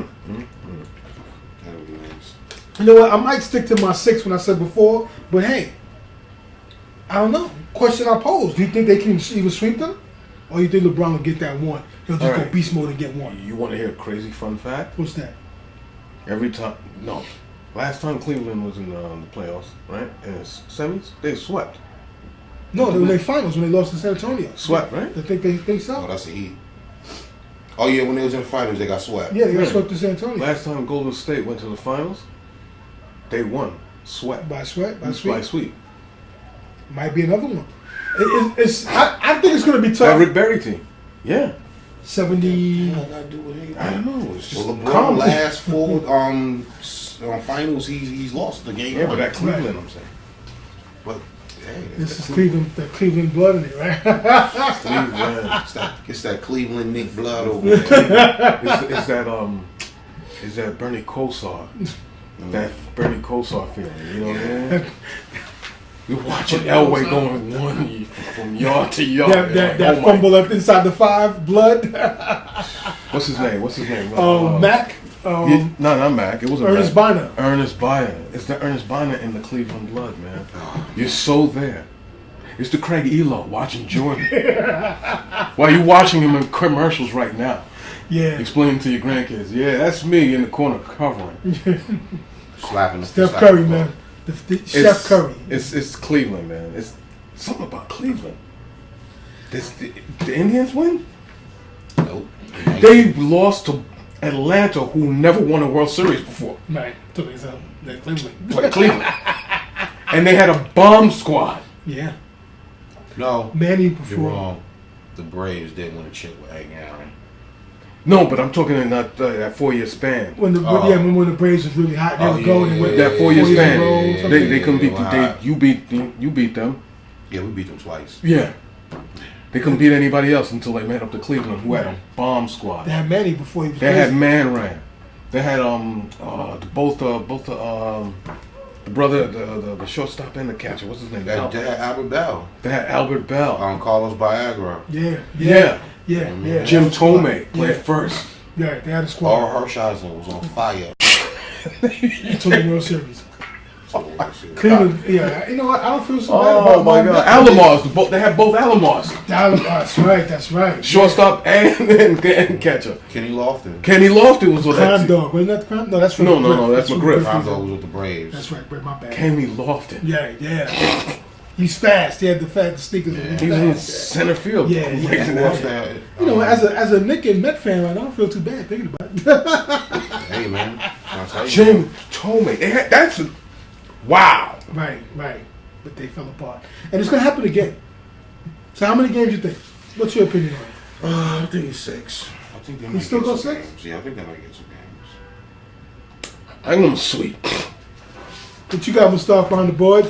would be nice. You know what? I might stick to my 6 when I said before, but hey, I don't know. Question I pose: do you think they can even sweep them, or you think LeBron will get that one? He'll just go Alright. beast mode and get one. You want to hear a crazy fun fact? What's that? Every time, no. Last time Cleveland was in the playoffs, right? In the semis, they swept. No, they were in the finals when they lost to San Antonio. Swept, right? I think they think so. Oh, that's the Heat. Oh yeah, when they was in the finals, they got swept. Yeah, they got swept to San Antonio. Last time Golden State went to the finals, they won. Swept. By sweep. By sweep. Might be another one. I think it's going to be tough. That Rick Barry team. Yeah. 70. What gotta do with anything? I don't know. It's just Well, LeBron common. last 4 finals, he's lost the game. Yeah, but that Cleveland, I'm saying. But hey, This is Cleveland, the Cleveland blood in it, right? it's that Cleveland Nick blood over there. Is that Bernie Kosar? That Bernie Kosar feeling, you know what I mean? You're watching Elway going one from yard to yard. That fumble up inside the 5, blood. What's his name? Mac. No, not Mac. It wasn't Ernest Mac. Biner. Ernest Biner. It's the Ernest Biner in the Cleveland blood, man. You're so there. It's the Craig Elo watching Jordan. While you watching him in commercials right now. Yeah. Explaining to your grandkids. Yeah, that's me in the corner covering. Slapping Steph Curry, man. Chef Curry. It's Cleveland, man. It's something about Cleveland. The Indians win? Nope. They lost to Atlanta, who never won a World Series before. Right. Took me some. Cleveland. Like Cleveland. And they had a bomb squad. Yeah. No. Manny You're before. wrong. The Braves didn't win a chip with Hank Aaron. No, but I'm talking in that 4-year span. When the Braves was really hot, they were going with that 4-year span. row, They couldn't beat you beat them. Yeah, we beat them twice. Yeah. They couldn't beat anybody else until they met up to Cleveland, who had a bomb squad. They had Manny before he was. They had Man Ran. They had both the brother, the shortstop and the catcher. What's his name? They had Albert Bell. They had Albert Bell. Carlos Viagra. Yeah. Jim Tomei played first. Yeah, they had a squad. Or Hershiser was on fire. To the World Series. Cleveland, yeah. You know what? I don't feel so bad Oh about my God, Alomars. They had both Alomars. That's right. Shortstop and catcher. Kenny Lofton. Kenny Lofton was with Crime that. Dog. Wasn't that the crime? No, that's from No, that's McGriff. Crime Dog was with the Braves. That's right, my bad. Kenny Lofton. Yeah. He's fast. He had the sneakers. Yeah. He was in center field. Yeah. You know, as a Knicks and Met fan, I don't feel too bad thinking about it. Hey man, I'll tell you. Jim Tomei. Wow. Right. But they fell apart, and it's gonna happen again. So, how many games you think? What's your opinion on it? I think it's 6. I think they might still get go some 6? games. Yeah, I think they might get some games. I'm gonna sweep. What you got, Mustafa, on the board?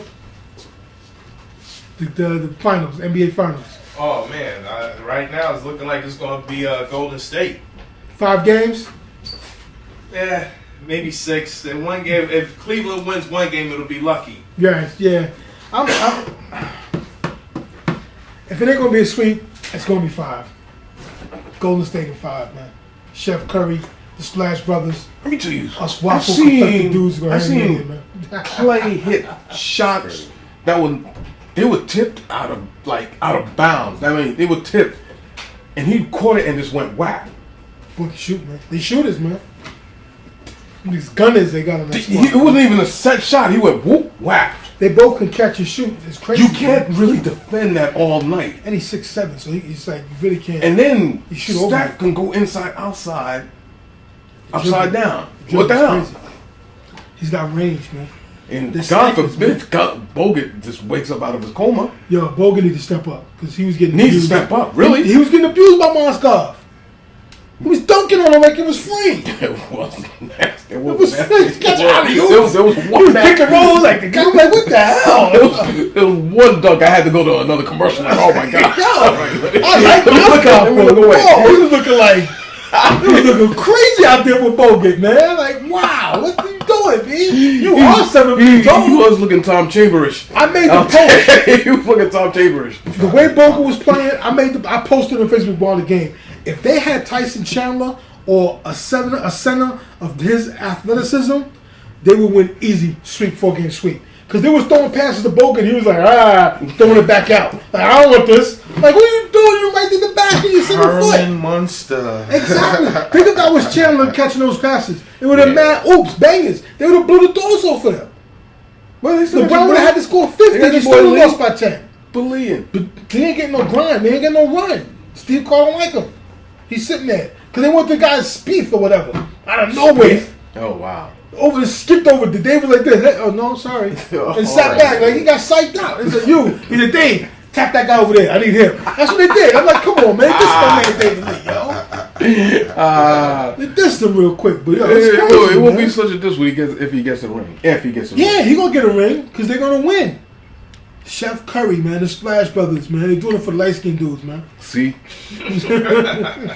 The finals, NBA finals. Oh man, right now it's looking like it's going to be Golden State. 5 games. Yeah, maybe 6. And one game, if Cleveland wins one game, it'll be lucky. Yeah. If it ain't gonna be a sweep, it's gonna be 5. Golden State in 5, man. Chef Curry, the Splash Brothers. Let me tell you. Us waffle confected dudes gonna hang in there, man. Clay hit shots that they were tipped out of bounds. I mean, they were tipped, and he caught it and just went whack. Boy, shoot, man. They shooters, man. These gunners they got on that squad. It wasn't even a set shot. He went whoop whack. They both can catch and shoot. It's crazy. You can't really defend that all night. And he's 6'7", so he's like, you really can't. And then You shoot over Steph it. can go inside, outside, upside down. Dribble What the is hell? crazy. He's got range, man. And The God snipers, forbid, Bogut just wakes up out of his coma. Yo, Bogan need to step up because he was getting Needs to abused. step up, really? He was getting abused by Moskov. He was dunking on him like it was free. It wasn't nasty. It It was wasn't free. nasty. Catch out of you. There was He one was pick and roll like the guy was like, what the hell? There was one dunk. I had to go to another commercial. Like, oh my god! I like Moskov. Let me look away. He was looking like he was looking crazy out there with Bogut, man. Like, wow, what are you doing, man? You are 7 feet He tall. was looking Tom Chamberish. I made the post. He was looking Tom Chamberish. The way Bogut was playing, I posted on Facebook while the game. If they had Tyson Chandler or a center of his athleticism, they would win easy sweep, 4-game sweep. Because they was throwing passes to Bogut, he was like, throwing it back out. Like, I don't want this. Like, what are you throwing you right in the back of your single foot. Herman Munster. Exactly. Think if that was Chandler catching those passes. It would have mad bangers. They would have blew the doors off of them. Well, LeBron would have had to score 50 and he still lost by 10. Bullying. But he ain't getting no grind. He ain't getting no run. Steve Carr don't like him. He's sitting there. Because they want the guy Spieth or whatever. Out of nowhere. Oh, wow. Skipped over the David like this. Hey, oh, no, sorry. And sat back. Like, he got psyched out. He said, He said, Dave, tap that guy over there. I need him. That's what they did. I'm like, come on, man. This my man David Lee, yo. They dissed him real quick. But, yo, it won't be such a diss if he gets a ring. If he gets a ring. Yeah, he going to get a ring because they're going to win. Chef Curry, man, the Splash Brothers, man. They're doing it for the light-skinned dudes, man. See?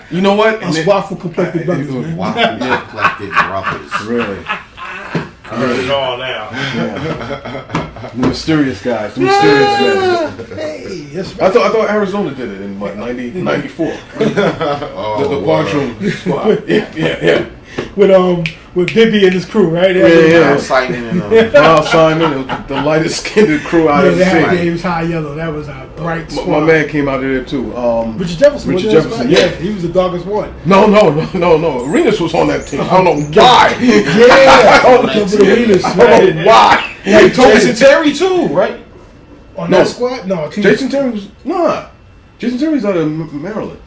You know what? Us waffle-complected brothers, man. Waffle-complected brothers. Really? I heard it all now. Yeah. The mysterious guys. The mysterious guys. Hey, that's right. I thought Arizona did it in, 94? The Quadroon squad. Yeah. With Bibby and his crew, right? Yeah. Simon Miles Simon, the lightest skinned crew out of the they had city. James High Yellow. That was a bright squad. My man came out of there too. Richard Jefferson. Richard Jefferson, yeah. He was the darkest one. No. Arenas was on that team. I don't know why. Yeah. Arenas. I don't know why. Hey, Jason Terry too, right? On that squad? No. Jason Terry was Jason Terry's out of Maryland.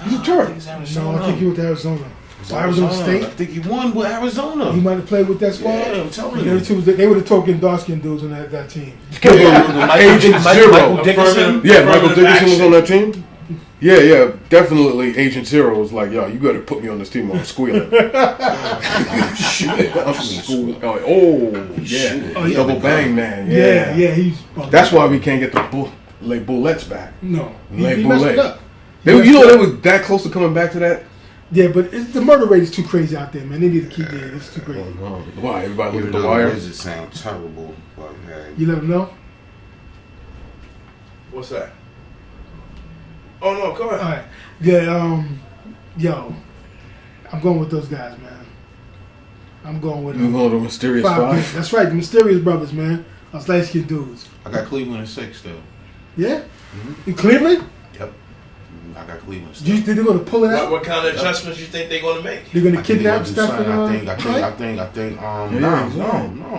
He's a Terry. No, I think he went to Arizona. Arizona State. I think he won with Arizona. He might have played with that squad. Yeah, I'm telling you. They were the token dark-skinned dudes on that team. Agent Zero. Michael Dickinson? Yeah, Michael Dickinson was on that team. Yeah, definitely. Agent Zero was like, yo, you got to put me on this team or I'm squealing. Double bang man. Yeah. That's why we can't get the Bullets back. No, he messed it up. They were that close to coming back to that. Yeah, but the murder rate is too crazy out there, man. They need to keep it. It's too crazy. Why? Everybody look at the The wire. Wizards sound terrible, but hey. You let them know? What's that? Oh no, go ahead. All right. Yeah, yo, I'm going with those guys, man. I'm going with You going to the Mysterious 5. Five? That's right, the Mysterious Brothers, man. Us light-skinned dudes. I got Cleveland at 6 still. Yeah? In Cleveland? Yep. I got Cleveland Do you still. think they're going to pull it out? What kind of adjustments you think they're going to make? They're going to I think kidnap they're gonna stuff do and something. I think. No.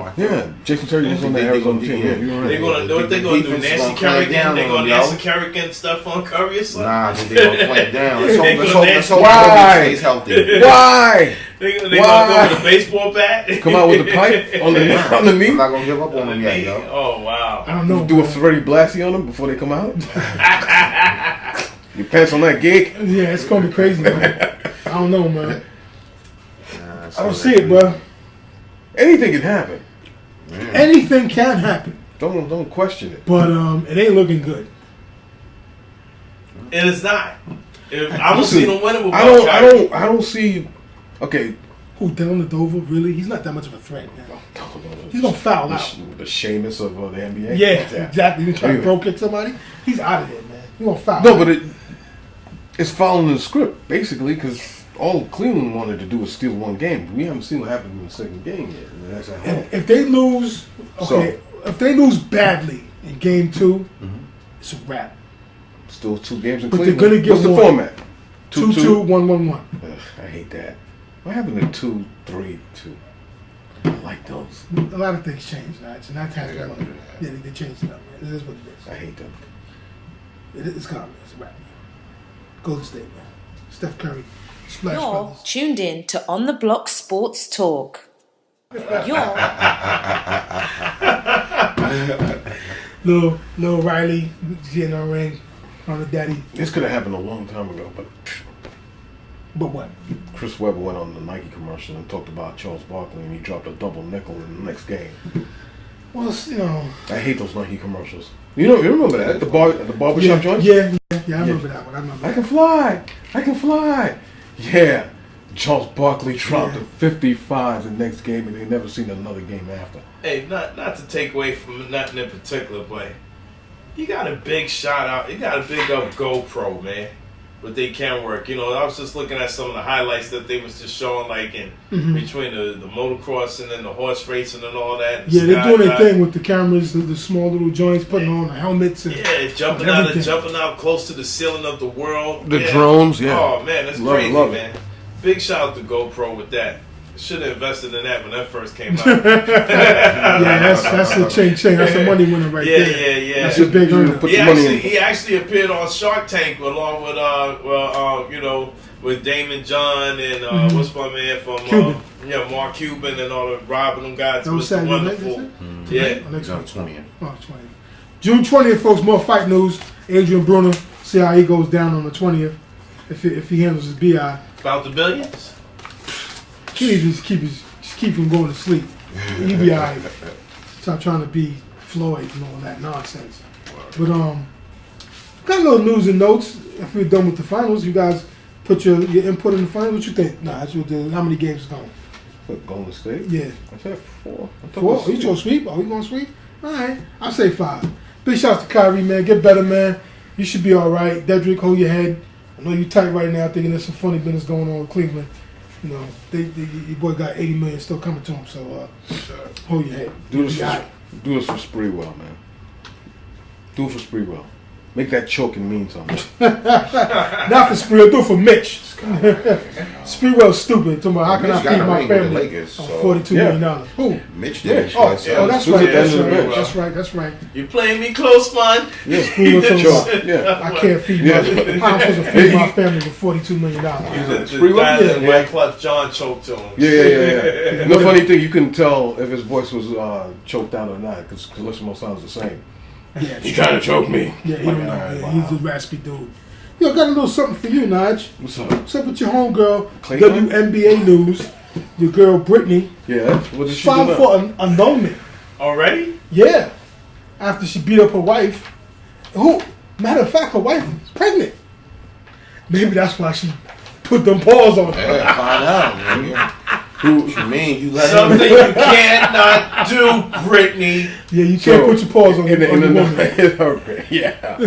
I think Yeah, Jason Terry was on the Arizona team. Yeah, you're right. They're going to, what they going to do? defense is Nancy gonna clamp Kerrigan? down They're on going to them, yo. Nancy Kerrigan stuff on Curry or something? Nah, I think they're gonna play it down. Let's They hope gonna Why? Kobe stays healthy. Why? They going to go with a baseball bat? Come out with the pipe on the I'm knee? not gonna give up on them yet, yo. Oh, wow. I don't know. Do a Freddie Blassie on them before they come out? You pass on that gig? Yeah, it's going to be crazy, man. I don't know, man. Nah, I don't see it, bro. Anything can happen. Anything can happen. Don't question it. But it ain't looking good. And it's not. I don't see them winning with I don't see. Okay. Who, Dylan Dover, really? He's not that much of a threat, man. He's going to foul out. The Seamus of the NBA. Yeah, exactly. You try to bro kick somebody, he's out of there, man. He's going to foul. No, but it's following the script basically because all Cleveland wanted to do was steal one game. We haven't seen what happened in the second game yet. And that's at home. If they lose, if they lose badly in game 2, it's a wrap. Still 2 games in But Cleveland. they're gonna get What's the one. format? 2-2, 1-1-1. I hate that. What happened to 2-3-2? I like those. A lot of things change, Notch, and that's happening. Yeah, they changed it up, man. It is what it is. I hate them. It's common. It's a wrap, man. Golden State, man. Steph Curry. Splash You're Brothers. tuned in to On the Block Sports Talk. You're Lil Riley getting on ring on the daddy. This could have happened a long time ago, but But what? Chris Webber went on the Nike commercial and talked about Charles Barkley, and he dropped a double nickel in the next game. Well, you know. I hate those Nike commercials. You remember that at the barbershop joint? Yeah, I remember that one. I remember. I can fly. Yeah. Charles Barkley dropped a 55 the next game, and they never seen another game after. Hey, not to take away from nothing in particular, but you got a big shot out. You got a big up GoPro, man. but they can work. You know, I was just looking at some of the highlights that they was just showing, like in between the motocross and then the horse racing and all that. Yeah, they're doing their thing with the cameras, the small little joints, putting on the helmets. And jumping out close to the ceiling of the world. The drones, yeah. Oh man, that's crazy, love man. Big shout out to GoPro with that. Should have invested in that when that first came out. Yeah, that's a ching. That's a money winner right there. Yeah. That's a big earner. He actually appeared on Shark Tank along with with Damon John and what's my man from Cuban. Mark Cuban and all the Rob and them guys. That was Mr. Saturday Wonderful. night, Yeah. Next June week. 20th. Oh, 20th. June 20th, folks. More fight news. Adrian Bruner. See how he goes down on the 20th. If he handles his BI. About the billions. He needs to just keep him going to sleep. He'll be alright. Stop trying to be Floyd and all that nonsense. But got a little news and notes. If we're done with the finals, you guys put your input in the finals. What you think? That's what how many games are going? What, Golden State? Yeah. I said 4. Four? Are you going to sweep? Are you going to sweep? Alright. I'll say 5. Big shouts to Kyrie, man. Get better, man. You should be alright. Dedrick, hold your head. I know you tight right now thinking there's some funny business going on with Cleveland. You know, your boy got $80 million still coming to him, so hold your head. Do this for Spreewell, man. Do it for Spreewell. Make that choking mean something. Not for Sprewell, do it for Mitch. Sprewell's stupid. Talking about how can I feed my family Lakers, on so. $42 million? Who? Mitch did. That's right. That's right. You playing me close, man. Yeah. I can't feed how I'm supposed to feed my family with $42 million. The White Clef John choked to him. Yeah. And the funny thing, you couldn't tell if his voice was choked out or not because Lissimo sounds the same. Yeah, He trying to choke me. Yeah, he don't know. Yeah, he's a raspy dude. Yo, got a little something for you, Naj. What's up? What's up with your homegirl? Clayton? WNBA news. Your girl Brittany. Yeah. What did she filed do? for annulment. Already? Yeah. After she beat up her wife. Who? Matter of fact, her wife is pregnant. Maybe that's why she put them paws on her. Yeah, find out, man. What you mean? You let something you cannot do, Brittany. Yeah, you can't put your paws on in the woman. Yeah.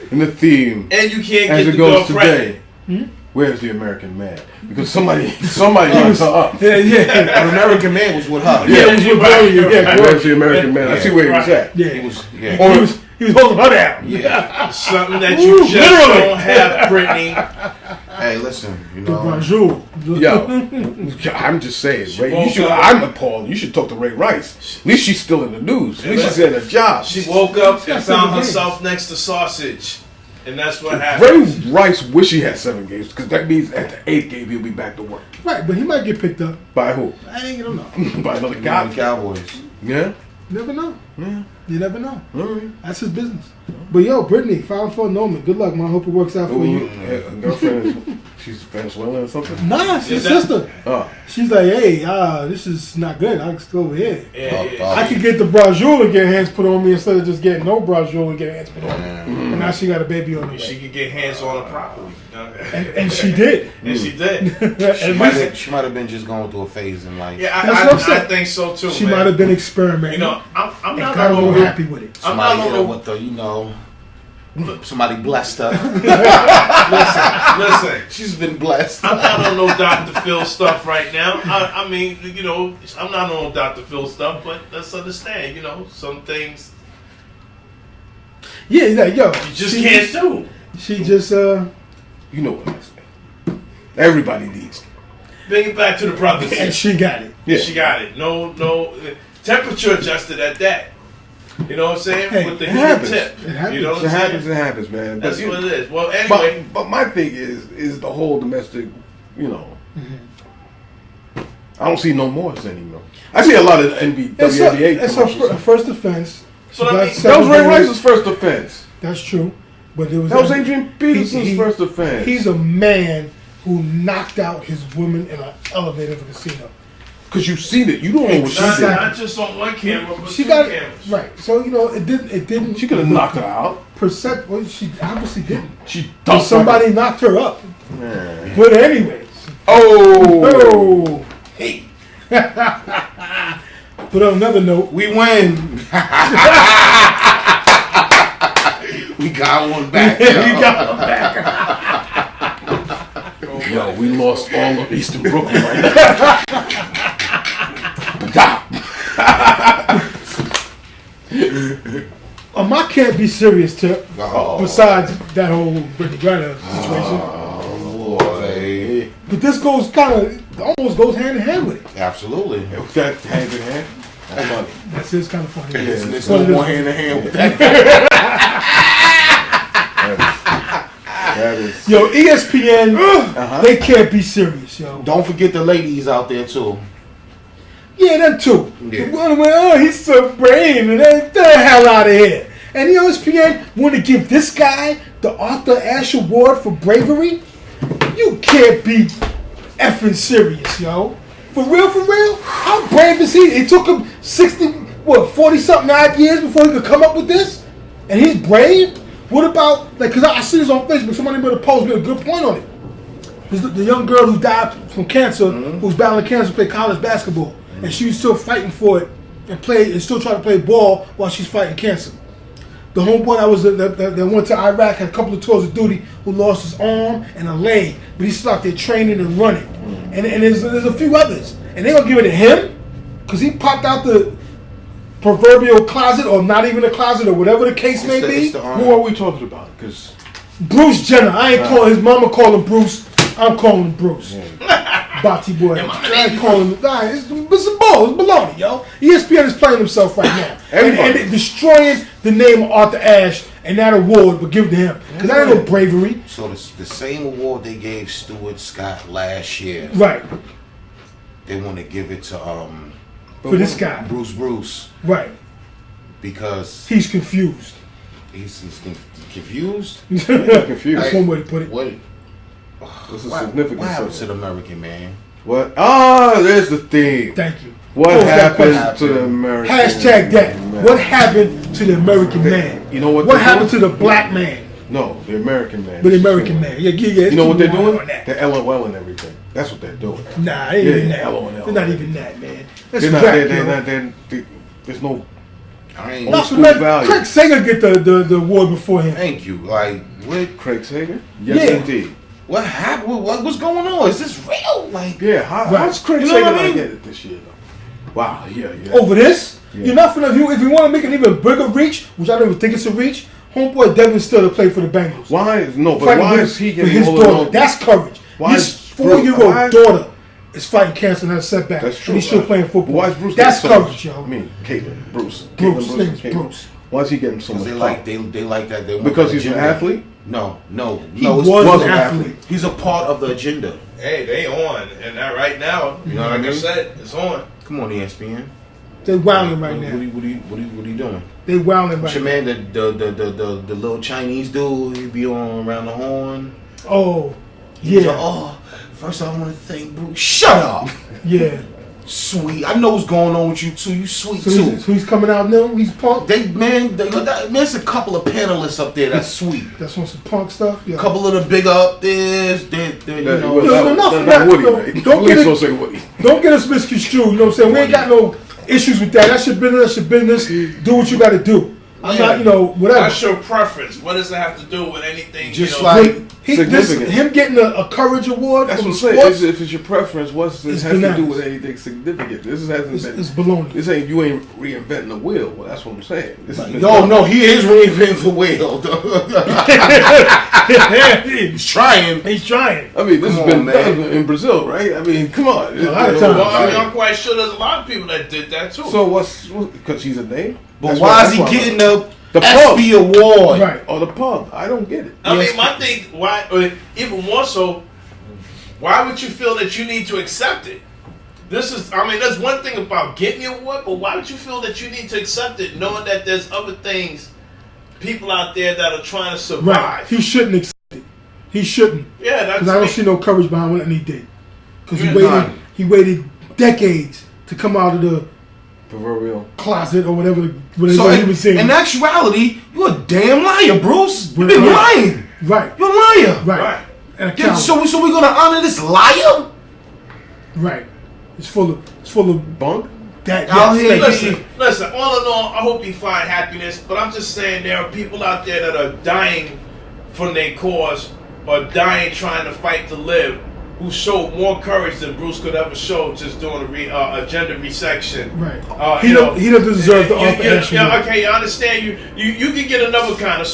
In the theme. And you can't as get it the goes girl today. pregnant. Where's the American man? Because somebody locked her up. Yeah. An American man was with her. Yeah, it was with Gloria. Yeah, Where's the American man? I see where he was at. Yeah. He was. Yeah. Or he was holding her down. Yeah. Something that you just don't have, Brittany. Hey, listen. You The know. bonjour. Yo, I'm just saying, Ray. I'm appalled. You should talk to Ray Rice. At least she's still in the news. At least she's in a job. She woke up and found herself next to sausage. And that's what happened. Ray Rice wish he had 7 games because that means at the 8th game he'll be back to work. Right, but he might get picked up. By who? I ain't gonna know. By another Got guy. Cowboys. Yeah. You never know. Yeah. You never know. All right. That's his business. But yo, Brittany, filed for annulment. Good luck, man. I hope it works out for you. Her girlfriend she's Venezuelan or something? Nah, she's his sister. Oh. She's like, hey, this is not good. I can go over here. Yeah. I could get the brajul and get hands put on me instead of just getting no brajul and get hands put on me. And now she got a baby on the way. She could get hands on her properly. And she did. And she did. She might have been just going through a phase in life. Yeah, That's what I'm I saying. think so too. She man. might have been experimenting. You know, I'm and not got a little gonna happy with it. I'm Somebody not hit her gonna with the, somebody blessed her. listen. She's been blessed. I'm not on no Dr. Phil stuff right now. I mean, you know, I'm not on no Dr. Phil stuff, but let's understand, you know, some things Yeah, yo. you just can't do. She just, You know what I'm saying. Everybody needs. Bring it back to the brothers. and she got it. Yeah. She got it. No, temperature adjusted at that. You know what I'm saying? Hey, with the it heat happens. tip. It happens. You know what It I'm happens, saying? it happens, man. That's but, what it is. Well, anyway. But my thing is the whole domestic, you know. I don't see no more anymore. I see a lot of WNBA It's her commercials. first offense. She But I got mean, 7 That was Ray games. Rice's first offense. That's true. But it was That was Adrian Peterson's first offense. He's a man who knocked out his woman in an elevator of a casino. Because you seen it. You don't know what she Not, did. not just on one camera, but She two got cameras. right. So you know it didn't. She could have knocked her out. Well, she obviously didn't. She But dunked somebody knocked her up. Man. But anyways, Oh. Hey, but on another note, we win. We got one back. we got her back. we lost all of Eastern Brooklyn right now. I can't be serious, Tip. Oh. Besides that whole Brittany Griner situation. Oh, boy. But this almost goes hand in hand with it. Absolutely. That hand in hand. That's funny. That's just kind of funny. It's no more hand in hand with that. That is. Yo, ESPN, they can't be serious, yo. Don't forget the ladies out there too. Yeah, them too. Yeah. The one went, oh, he's so brave, and get the hell out of here. And ESPN want to give this guy the Arthur Ashe Award for bravery? You can't be effing serious, yo. For real? How brave is he? It took him 40-something odd years before he could come up with this? And he's brave? What about, because I see this on Facebook, somebody made a post, made a good point on it. The young girl who died from cancer, who's battling cancer, played college basketball. And she was still fighting for it and still trying to play ball while she's fighting cancer. The homeboy that went to Iraq had a couple of tours of duty who lost his arm and a leg, but he's still out there training and running. And there's a few others. And they're going to give it to him because he popped out the proverbial closet, or not even a closet, or whatever the case may be. Who are we talking about? Because Bruce Jenner. I ain't calling his mama call him Bruce. I'm calling him Bruce. Bati boy. I ain't calling him. It's some bull. It's baloney, yo. ESPN is playing himself right now. and destroying the name of Arthur Ashe and that award, but give it to him. Because that ain't no bravery. So the same award they gave Stuart Scott last year. Right. They want to give it to For this guy. Bruce. Right. Because he's confused. He's confused? Confused. That's one way to put it. What? This is significant. What happened to the American man? What? There's the theme. Thank you. What happened to the American Hashtag that. man? What happened to the American man? You know what? What happened to the black man? No, the American man. But the American man. Yeah. You know what they're doing? They're LOL and everything. That's what they're doing. Nah, they ain't even that. LOL. They're not even that, man. That's there's no. Not for nothing. Craig Sager get the award before him. Thank you. Like, what? Craig Sager? Yes, indeed. What happened? What's going on? Is this real? Like, yeah. How's Craig Sager not get it this year, though? Wow. Yeah. Over this, you're not finna. If you want to make an even bigger reach, which I don't even think it's a reach. Homeboy Devin Still to play for the Bengals. Why is he getting his daughter? That's courage. His 4-year-old daughter is fighting cancer and has a setback. That's true. And he's still playing football. Why is Bruce? That's courage, yo. I mean, Caitlin, Bruce. Bruce. Why is he getting so much? They like that. Because he's an athlete. No. He was an athlete. He's a part of the agenda. Hey, they on, and that right now, you know what I mean? I said, it's on. Come on, ESPN. They wilding right now. What are you doing? They wilding right your now. Man, the little Chinese dude, he be on around the horn. Oh, yeah. Like, first I want to thank Bruce. Shut up. Yeah. Sweet. I know what's going on with you too. You sweet too. So he's coming out now? He's punk? There's a couple of panelists up there that's sweet. That's on some punk stuff? Yeah. A couple of the big up there. Don't get us misconstrued. You know what I'm saying? We ain't got no issues with that. That's your business. Do what you got to do. I'm not, whatever. That's your preference. What does it have to do with anything? Just significant. Him getting a courage award. That's what I'm saying. If it's your preference, what's this has to do with anything significant? This hasn't been. It's baloney. This ain't you ain't reinventing the wheel. Well, that's what I'm saying. No, he is reinventing the wheel. He's trying. I mean, this has been done in Brazil, right? I mean, come on. I'm quite sure there's a lot of people that did that too. So because he's a name? But why is he getting the ESPY award? Right. Or the pub? I don't get it. I mean, my thing, why, even more so, why would you feel that you need to accept it? There's one thing about getting the award, but why would you feel that you need to accept it knowing that there's other things, people out there that are trying to survive? Right. He shouldn't accept it. He shouldn't. Yeah, that's because I don't see no courage behind what he did. Because he waited decades to come out of the proverbial closet or whatever he was saying. In actuality, you're a damn liar, Bruce. You've been lying. Right. You're a liar. Right. So we're gonna honor this liar? Right. It's full of bunk. Listen, all in all, I hope you find happiness, but I'm just saying there are people out there that are dying from their cause or dying trying to fight to live, who showed more courage than Bruce could ever show just doing a gender resection. Right. He don't deserve the Arthur Ashe. Okay, I understand you can get another kind of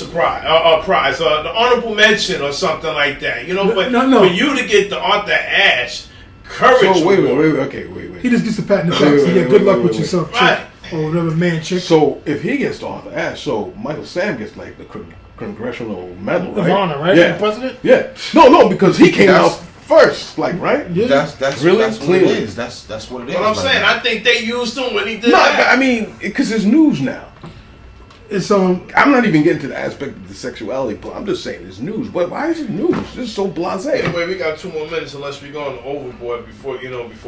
prize, the honorable mention or something like that. You know, but no. For you to get the Arthur Ashe courage. So wait. He just gets a pat in the back. Good luck with yourself, right? Chick, or whatever, man, chick. So if he gets the Arthur Ashe, so Michael Sam gets like the Congressional Medal, right? Of honor, right? Yeah, the president. Yeah. No, because he came out first, like, right? Yeah. That's really that's what it is. That's what it is. What I'm saying, I think they used him when he did No, that. I mean, because it's news now. It's I'm not even getting to the aspect of the sexuality, but I'm just saying it's news. But why is it news? This is so blasé. Anyway, we got 2 more minutes unless we're going overboard before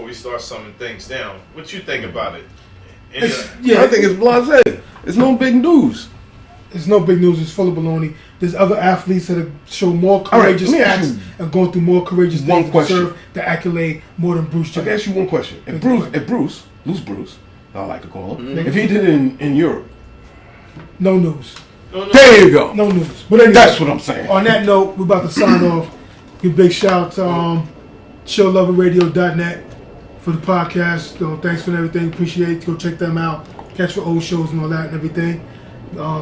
we start summing things down. What you think about it? I think it's blasé. It's no big news. It's no big news. It's full of baloney. There's other athletes that have shown more courageous acts and going through more courageous things to deserve the accolade more than Bruce Jenner. Let me ask you one question. If Bruce, I like to call him, if he did it in Europe, no news. There you go. No news. But anyway, that's what I'm saying. On that note, we're about to sign off. Give a big shout out to chillloverradio.net for the podcast. So thanks for everything. Appreciate it. Go check them out. Catch for old shows and all that and everything.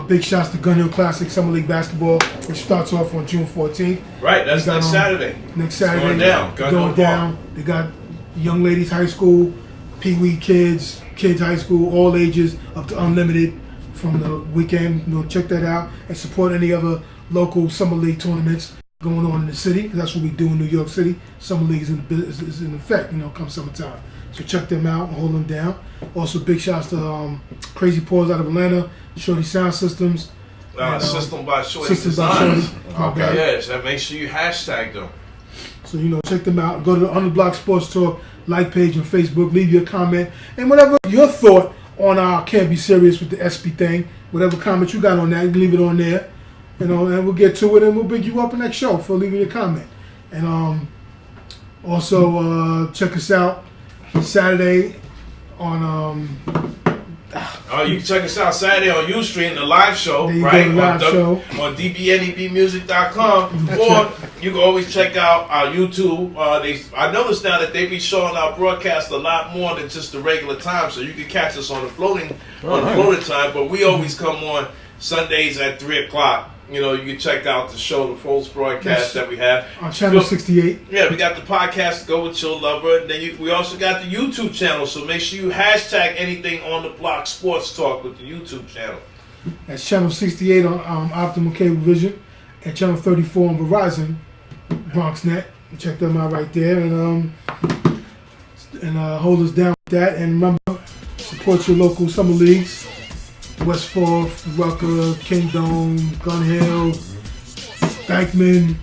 Big shouts to Gun Hill Classic Summer League Basketball, which starts off on June 14th. Right, that's next Saturday. Next Saturday. Going down. Going down. They got young ladies high school, pee-wee kids high school, all ages, up to unlimited from the weekend. Check that out and support any other local Summer League tournaments going on in the city. That's what we do in New York City. Summer League is in effect, come summertime. So check them out and hold them down. Also, big shouts to Crazy Paws out of Atlanta, Shorty Sound Systems. System by Shorty Designs. Okay. Yes, and make sure you hashtag them. So, check them out. Go to the On the Block Sports Talk like page on Facebook. Leave your comment. And whatever your thought on our Can't Be Serious with the SP thing, whatever comment you got on that, you can leave it on there. And we'll get to it and we'll bring you up next show for leaving your comment. And also check us out Saturday on you can check us out Saturday on Ustream, the live show, right? On dbnebmusic.com. Or you can always check out our YouTube. I noticed now that they be showing our broadcast a lot more than just the regular time, so you can catch us on the floating time. But we always come on Sundays at 3:00. You can check out the show, the Folds broadcast that we have. On Channel 68. Yeah, we got the podcast, Go With Chill Lover. And then we also got the YouTube channel, so make sure you hashtag anything on the block Sports Talk with the YouTube channel. That's Channel 68 on Optimal Cable Vision and Channel 34 on Verizon, BronxNet. Check them out right there and hold us down with that. And remember, support your local summer leagues. West 4th, Rucker, Kingdom, Gun Hill, Dykeman,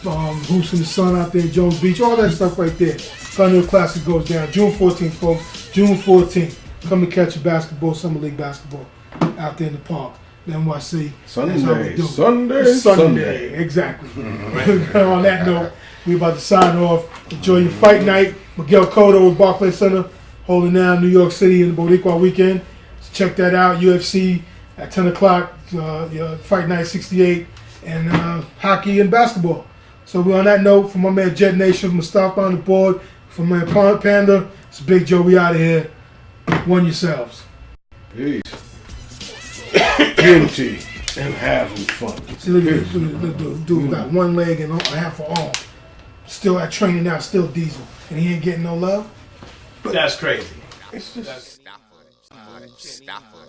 Hoops in the Sun out there, Jones Beach, all that stuff right there. Gun Hill Classic goes down June 14th, folks. June 14th. Come and catch your basketball, Summer League basketball out there in the park. NYC. Sunday. Exactly. On that note, we're about to sign off. Enjoy your fight night. Miguel Cotto with Barclays Center holding down New York City in the Boricua weekend. Check that out, UFC at 10 o'clock, your Fight Night 68, and hockey and basketball. So on that note, from my man Jet Nation, Mustafa on the board, from my opponent Panda, it's Big Joe, we out of here. One yourselves. Peace. Unity and having fun. See, look at the dude got one leg and half an arm. Still at training now, still diesel. And he ain't getting no love? But that's crazy. It's just... Stop it.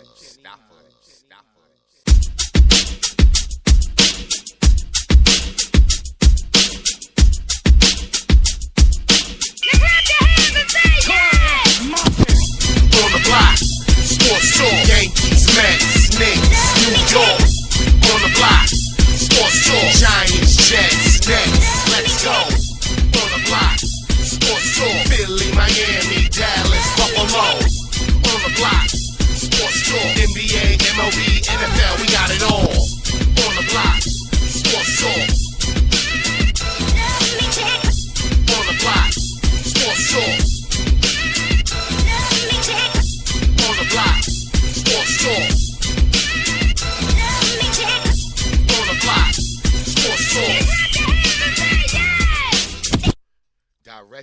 On the block, sports talk, Yankees, Mets, Knicks, New York. On the block, sports talk, Giants, Jets, Nets, let's go. On the block, sports talk, Philly, Miami, Dallas, Buffalo. On the block, sports talk, NBA, MLB, NFL, we got it all. On the block, sports talk. On the block, sports talk. On the block, sports talk. On the block, sports talk.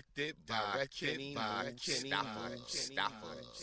directed by Kenny Stafford.